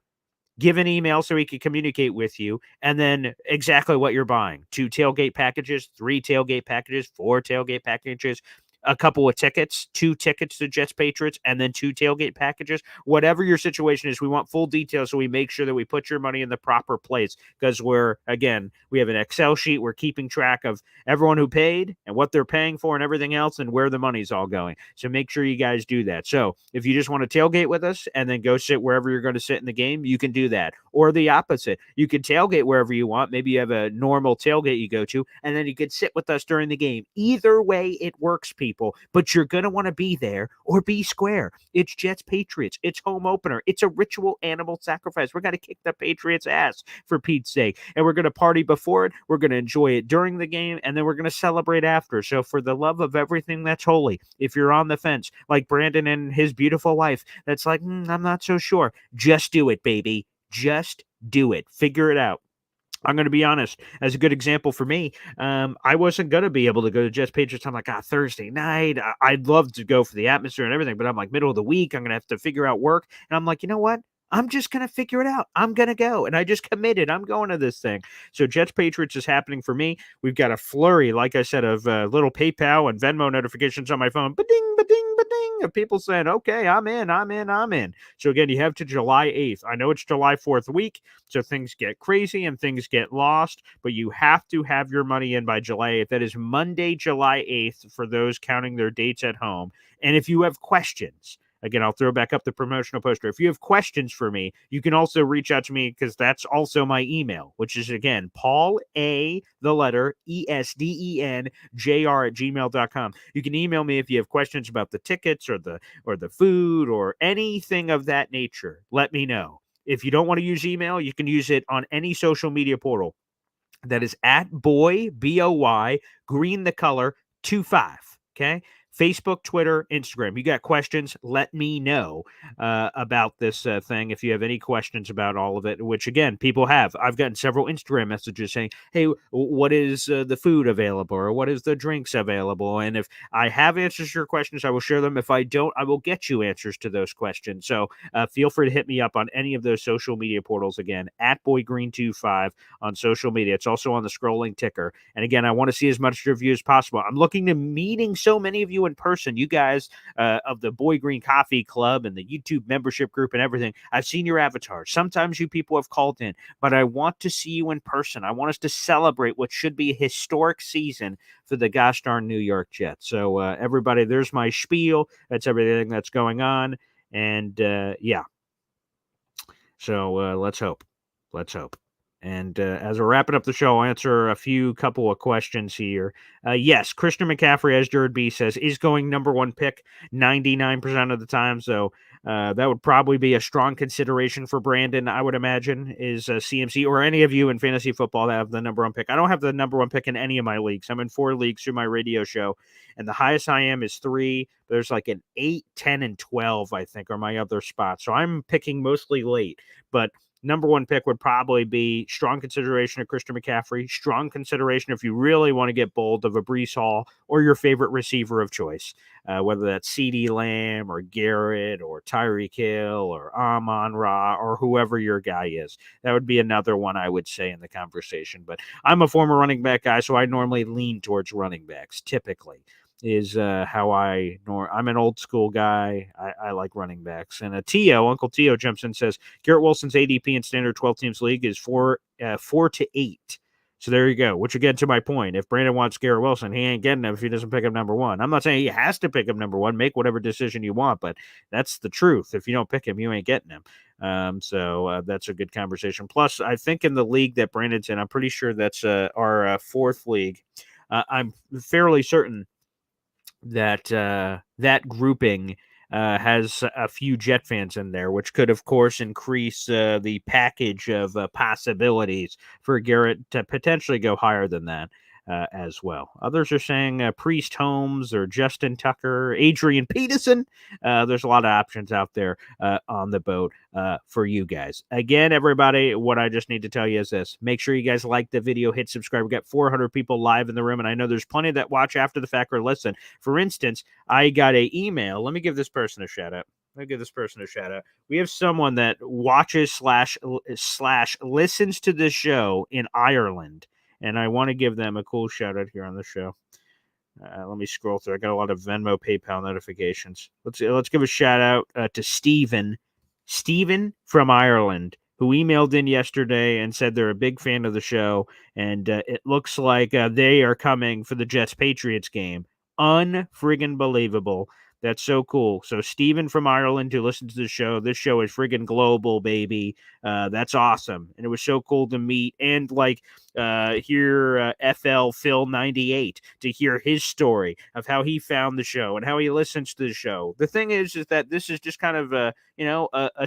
give an email so we can communicate with you, and then exactly what you're buying. 2 tailgate packages, 3 tailgate packages, 4 tailgate packages, a couple of tickets, 2 tickets to Jets Patriots, and then 2 tailgate packages. Whatever your situation is, we want full details so we make sure that we put your money in the proper place because we have an Excel sheet. We're keeping track of everyone who paid and what they're paying for and everything else and where the money's all going. So make sure you guys do that. So if you just want to tailgate with us and then go sit wherever you're going to sit in the game, you can do that. Or the opposite. You can tailgate wherever you want. Maybe you have a normal tailgate you go to, and then you could sit with us during the game. Either way, it works, people. But you're going to want to be there or be square. It's Jets Patriots. It's home opener. It's a ritual animal sacrifice. We're going to kick the Patriots' ass, for Pete's sake. And we're going to party before it. We're going to enjoy it during the game. And then we're going to celebrate after. So for the love of everything that's holy, if you're on the fence, like Brandon and his beautiful wife, that's like, I'm not so sure. Just do it, baby. Just do it. Figure it out. I'm going to be honest, as a good example for me, I wasn't going to be able to go to Jets Patriots. I'm like, Thursday night, I'd love to go for the atmosphere and everything, but I'm like, middle of the week, I'm going to have to figure out work. And I'm like, you know what? I'm just going to figure it out. I'm going to go. And I just committed. I'm going to this thing. So Jets Patriots is happening for me. We've got a flurry, like I said, of little PayPal and Venmo notifications on my phone. Ba-ding, ba-ding, ba-ding. Of people saying, okay, I'm in. So again, you have to July 8th. I know it's July 4th week, so things get crazy and things get lost, but you have to have your money in by July 8th. That is Monday, July 8th for those counting their dates at home. And if you have questions, again, I'll throw back up the promotional poster. If you have questions for me, you can also reach out to me because that's also my email, which is, again, Paul A, the letter, ESDENJR@gmail.com. You can email me if you have questions about the tickets or the food or anything of that nature. Let me know. If you don't want to use email, you can use it on any social media portal. That is at boy, B-O-Y, green the color, 25, okay? Facebook, Twitter, Instagram. You got questions, let me know about this thing if you have any questions about all of it, which, again, people have. I've gotten several Instagram messages saying, hey, what is the food available or what is the drinks available? And if I have answers to your questions, I will share them. If I don't, I will get you answers to those questions. So feel free to hit me up on any of those social media portals, again, at boygreen25 on social media. It's also on the scrolling ticker. And again, I want to see as much of you as possible. I'm looking to meeting so many of you in person, you guys of the Boy Green Coffee Club and the YouTube membership group and everything. I've seen your avatars. Sometimes you people have called in, but I want to see you in person. I want us to celebrate what should be a historic season for the gosh darn New York Jets. So everybody, there's my spiel. That's everything that's going on. And yeah. So let's hope. And as we're wrapping up the show, I'll answer a couple of questions here. Yes, Christian McCaffrey, as Jared B says, is going number one pick 99% of the time. So that would probably be a strong consideration for Brandon, I would imagine, is CMC or any of you in fantasy football that have the number one pick. I don't have the number one pick in any of my leagues. I'm in 4 leagues through my radio show, and the highest I am is 3. There's like an 8, 10, and 12, I think, are my other spots. So I'm picking mostly late, but number one pick would probably be strong consideration of Christian McCaffrey, strong consideration if you really want to get bold of a Breece Hall or your favorite receiver of choice, whether that's CeeDee Lamb or Garrett or Tyreek Hill or Amon-Ra or whoever your guy is. That would be another one I would say in the conversation. But I'm a former running back guy, so I normally lean towards running backs, typically. Is how I'm an old school guy. I like running backs. And Uncle Tio jumps in and says Garrett Wilson's ADP in standard 12 teams league is 4 to 8. So there you go. Which again, to my point, if Brandon wants Garrett Wilson, he ain't getting him if he doesn't pick up number one. I'm not saying he has to pick up number one. Make whatever decision you want, but that's the truth. If you don't pick him, you ain't getting him. So that's a good conversation. Plus, I think in the league that Brandon's in, I'm pretty sure that's our 4th league. I'm fairly certain that that grouping has a few Jet fans in there, which could, of course, increase the package of possibilities for Garrett to potentially go higher than that as well. Others are saying Priest Holmes or Justin Tucker, Adrian Peterson. There's a lot of options out there on the boat for you guys. Again, everybody, what I just need to tell you is this. Make sure you guys like the video, hit subscribe. We got 400 people live in the room, and I know there's plenty that watch after the fact or listen. For instance, I got an email. Let me give this person a shout out. We have someone that watches / listens to this show in Ireland, and I want to give them a cool shout out here on the show. Let me scroll through. I got a lot of Venmo, PayPal notifications. Let's give a shout out to Stephen from Ireland, who emailed in yesterday and said they're a big fan of the show, and it looks like they are coming for the Jets-Patriots game. Unfriggin' believable. That's so cool. So Steven from Ireland who listens to the show, this show is friggin' global, baby. That's awesome. And it was so cool to meet and hear FL Phil 98 to hear his story of how he found the show and how he listens to the show. The thing is that this is just kind of a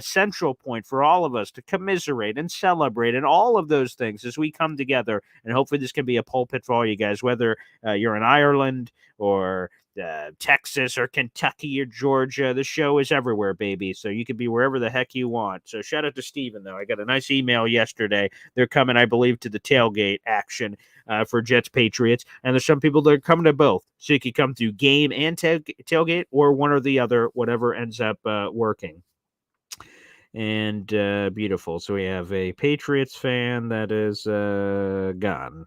central point for all of us to commiserate and celebrate and all of those things as we come together. And hopefully this can be a pulpit for all you guys, whether you're in Ireland or Texas or Kentucky or Georgia. The show is everywhere, baby. So you can be wherever the heck you want. So shout out to Steven, though. I got a nice email yesterday. They're coming, I believe, to the tailgate action for Jets Patriots. And there's some people that are coming to both. So you can come to game and tailgate or one or the other, whatever ends up working. And beautiful. So we have a Patriots fan that is gone.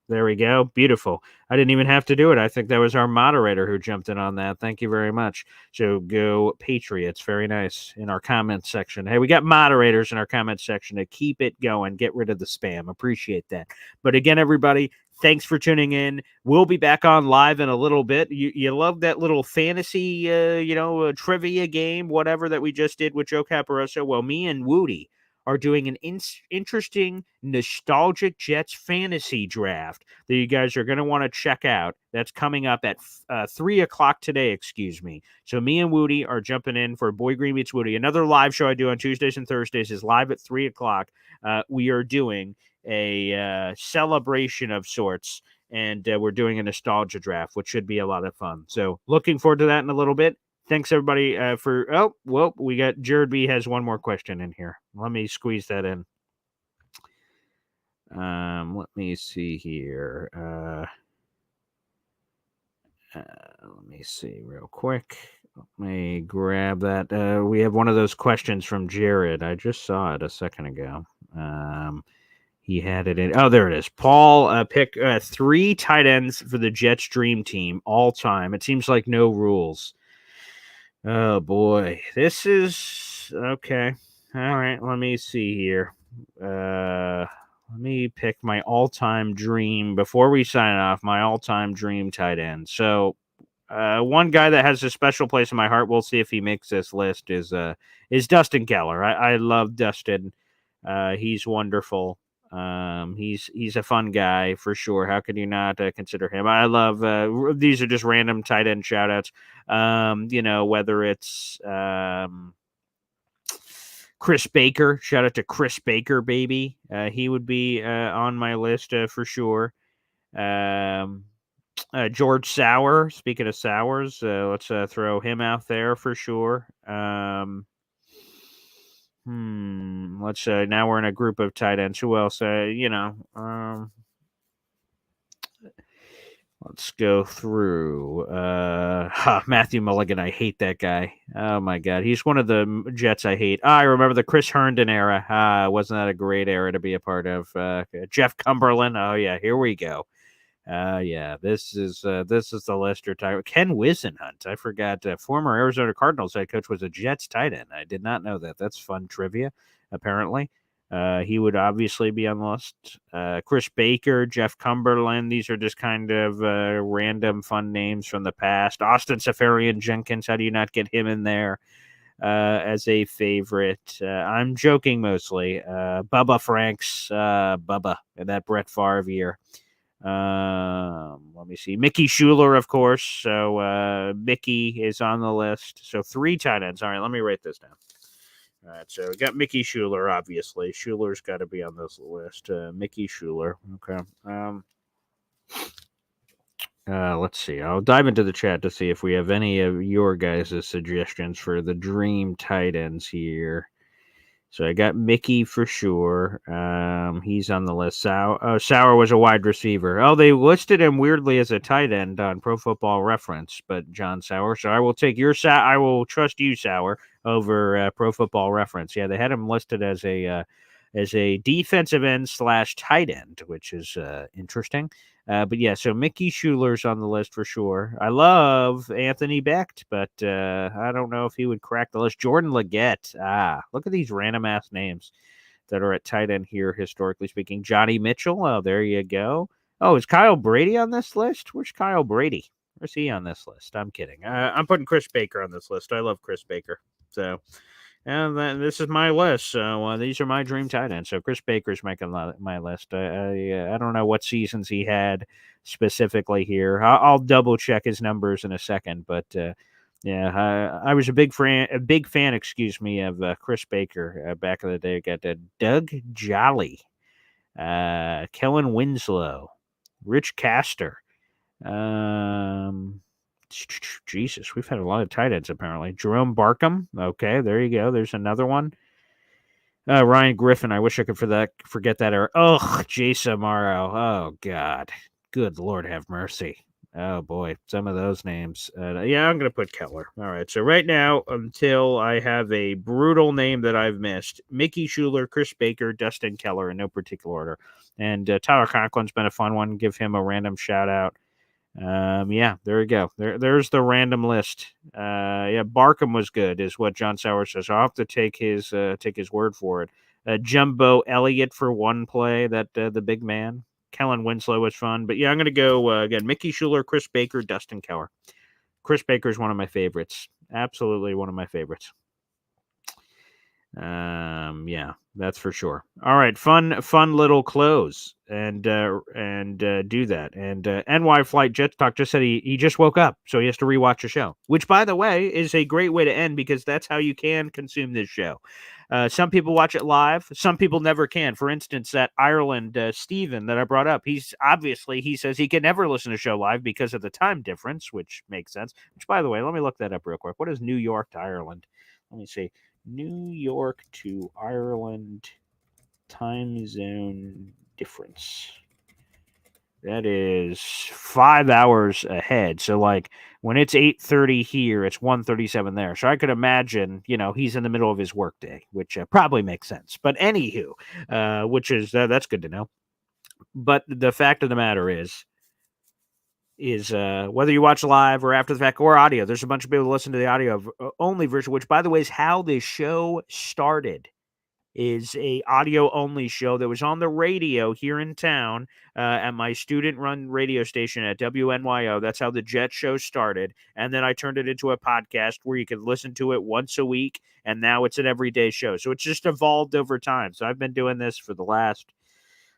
There we go. Beautiful. I didn't even have to do it. I think that was our moderator who jumped in on that. Thank you very much. So go Patriots. Very nice in our comments section. Hey, we got moderators in our comments section to keep it going. Get rid of the spam. Appreciate that. But again, everybody, thanks for tuning in. We'll be back on live in a little bit. You love that little fantasy, trivia game, whatever that we just did with Joe Caporoso. Well, me and Woody are doing an interesting, nostalgic Jets fantasy draft that you guys are going to want to check out. That's coming up at 3 o'clock today, excuse me. So me and Woody are jumping in for Boy Green Meets Woody. Another live show I do on Tuesdays and Thursdays is live at 3 o'clock. We are doing a celebration of sorts, and we're doing a nostalgia draft, which should be a lot of fun. So looking forward to that in a little bit. Thanks, everybody, we got Jared B. has one more question in here. Let me squeeze that in. Let me see here. Let me see real quick. Let me grab that. We have one of those questions from Jared. I just saw it a second ago. He had it in. Oh, there it is. Paul pick 3 tight ends for the Jets dream team all time. It seems like no rules. Oh, boy. This is okay. All right. Let me see here. Let me pick my all-time dream before we sign off. My all-time dream tight end. So, one guy that has a special place in my heart. We'll see if he makes this list. Is Dustin Keller. I love Dustin. He's wonderful. He's a fun guy for sure. How could you not consider him? I love these are just random tight end shout outs. Whether it's Chris Baker, shout out to Chris Baker, baby. He would be on my list for sure. George Sauer, speaking of Sours, let's throw him out there for sure. Let's now we're in a group of tight ends. Who else? Let's go through. Matthew Mulligan. I hate that guy. Oh my God, he's one of the Jets I hate. I remember the Chris Herndon era. Wasn't that a great era to be a part of? Jeff Cumberland. Oh yeah, here we go. Yeah, this is the Lester type. Ken Wisenhunt. I forgot. Former Arizona Cardinals head coach was a Jets tight end. I did not know that. That's fun trivia. Apparently, he would obviously be on the list. Chris Baker, Jeff Cumberland. These are just kind of random fun names from the past. Austin Safarian Jenkins. How do you not get him in there as a favorite? I'm joking mostly. Bubba Franks. Bubba in that Brett Favre year. Let me see. Mickey Schuler, of course. So Mickey is on the list. So 3 tight ends. All right, let me write this down. All right, so we got Mickey Schuler, obviously. Schuler's got to be on this list. Mickey Schuler. Okay. Let's see. I'll dive into the chat to see if we have any of your guys' suggestions for the dream tight ends here. So I got Mickey for sure. He's on the list. Sauer was a wide receiver. Oh, they listed him weirdly as a tight end on Pro Football Reference, but John Sauer. So I will take your I will trust you, Sauer, over Pro Football Reference. Yeah, they had him listed as a defensive end / tight end, which is interesting. But yeah, so Mickey Schuler's on the list for sure. I love Anthony Becht, but I don't know if he would crack the list. Jordan Leggett. Look at these random ass names that are at tight end here, historically speaking. Johnny Mitchell. Oh, there you go. Oh, is Kyle Brady on this list? Where's Kyle Brady? Where's he on this list? I'm kidding. I'm putting Chris Baker on this list. I love Chris Baker. So. And then this is my list. So these are my dream tight ends. So Chris Baker's making my list. I don't know what seasons he had specifically here. I'll double check his numbers in a second. But yeah, I was a big fan. Of Chris Baker back in the day. I got Doug Jolly, Kellen Winslow, Rich Castor. Jesus, we've had a lot of tight ends apparently. Jerome Barkham. Okay, there you go. There's another one. Ryan Griffin. I wish I could forget that era. Oh, Jason Morrow. Oh, God. Good Lord have mercy. Oh boy, some of those names. Yeah, I'm going to put Keller. All right. So right now, until I have a brutal name that I've missed, Mickey Schuler, Chris Baker, Dustin Keller, in no particular order. And Tyler Conklin's been a fun one. Give him a random shout out. Yeah, there we go. There's the random list. Yeah, Barkham was good, is what John Sauer says. I'll have to take his word for it. Jumbo Elliott for one play. That the big man. Kellen Winslow was fun, but yeah, I'm going to go again. Mickey Schuler, Chris Baker, Dustin Keller. Chris Baker is one of my favorites. Absolutely one of my favorites. Yeah, that's for sure. All right, fun little close and do that. And NY Flight Jet Talk just said he just woke up, so he has to rewatch a show. Which, by the way, is a great way to end because that's how you can consume this show. Some people watch it live. Some people never can. For instance, that Ireland Stephen that I brought up, he says he can never listen to a show live because of the time difference, which makes sense. Which, by the way, let me look that up real quick. What is New York to Ireland? Let me see. New York to Ireland time zone difference. That is 5 hours ahead. So like when it's 8:30 here, it's 1:37 there. So I could imagine, he's in the middle of his workday, which probably makes sense. But anywho, which is that's good to know. But the fact of the matter is whether you watch live or after the fact or audio, there's a bunch of people who listen to the audio only version, which by the way is how this show started. Is a audio only show that was on the radio here in town at my student run radio station at WNYO. That's how the Jet Show started. And then I turned it into a podcast where you could listen to it once a week. And now it's an everyday show. So it's just evolved over time. So I've been doing this for the last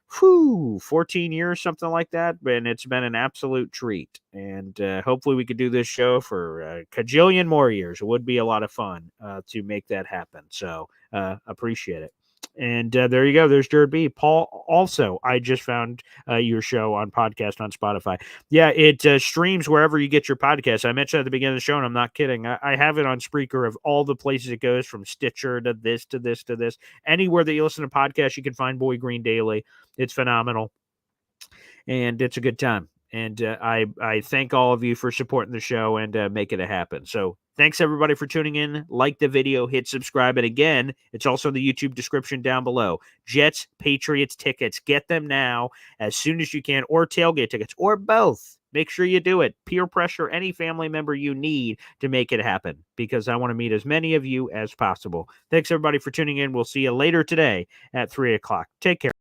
14 years, something like that. And it's been an absolute treat. And hopefully we could do this show for a cajillion more years. It would be a lot of fun to make that happen. So appreciate it. And there you go. There's Jared B. Paul, also, I just found your show on podcast on Spotify. Yeah, it streams wherever you get your podcasts. I mentioned at the beginning of the show, and I'm not kidding. I have it on Spreaker of all the places it goes, from Stitcher to this, to this, to this. Anywhere that you listen to podcasts, you can find Boy Green Daily. It's phenomenal. And it's a good time. And I thank all of you for supporting the show and making it happen. So thanks, everybody, for tuning in. Like the video, hit subscribe. And again, it's also in the YouTube description down below. Jets, Patriots tickets. Get them now as soon as you can, or tailgate tickets, or both. Make sure you do it. Peer pressure any family member you need to make it happen, because I want to meet as many of you as possible. Thanks, everybody, for tuning in. We'll see you later today at 3 o'clock. Take care.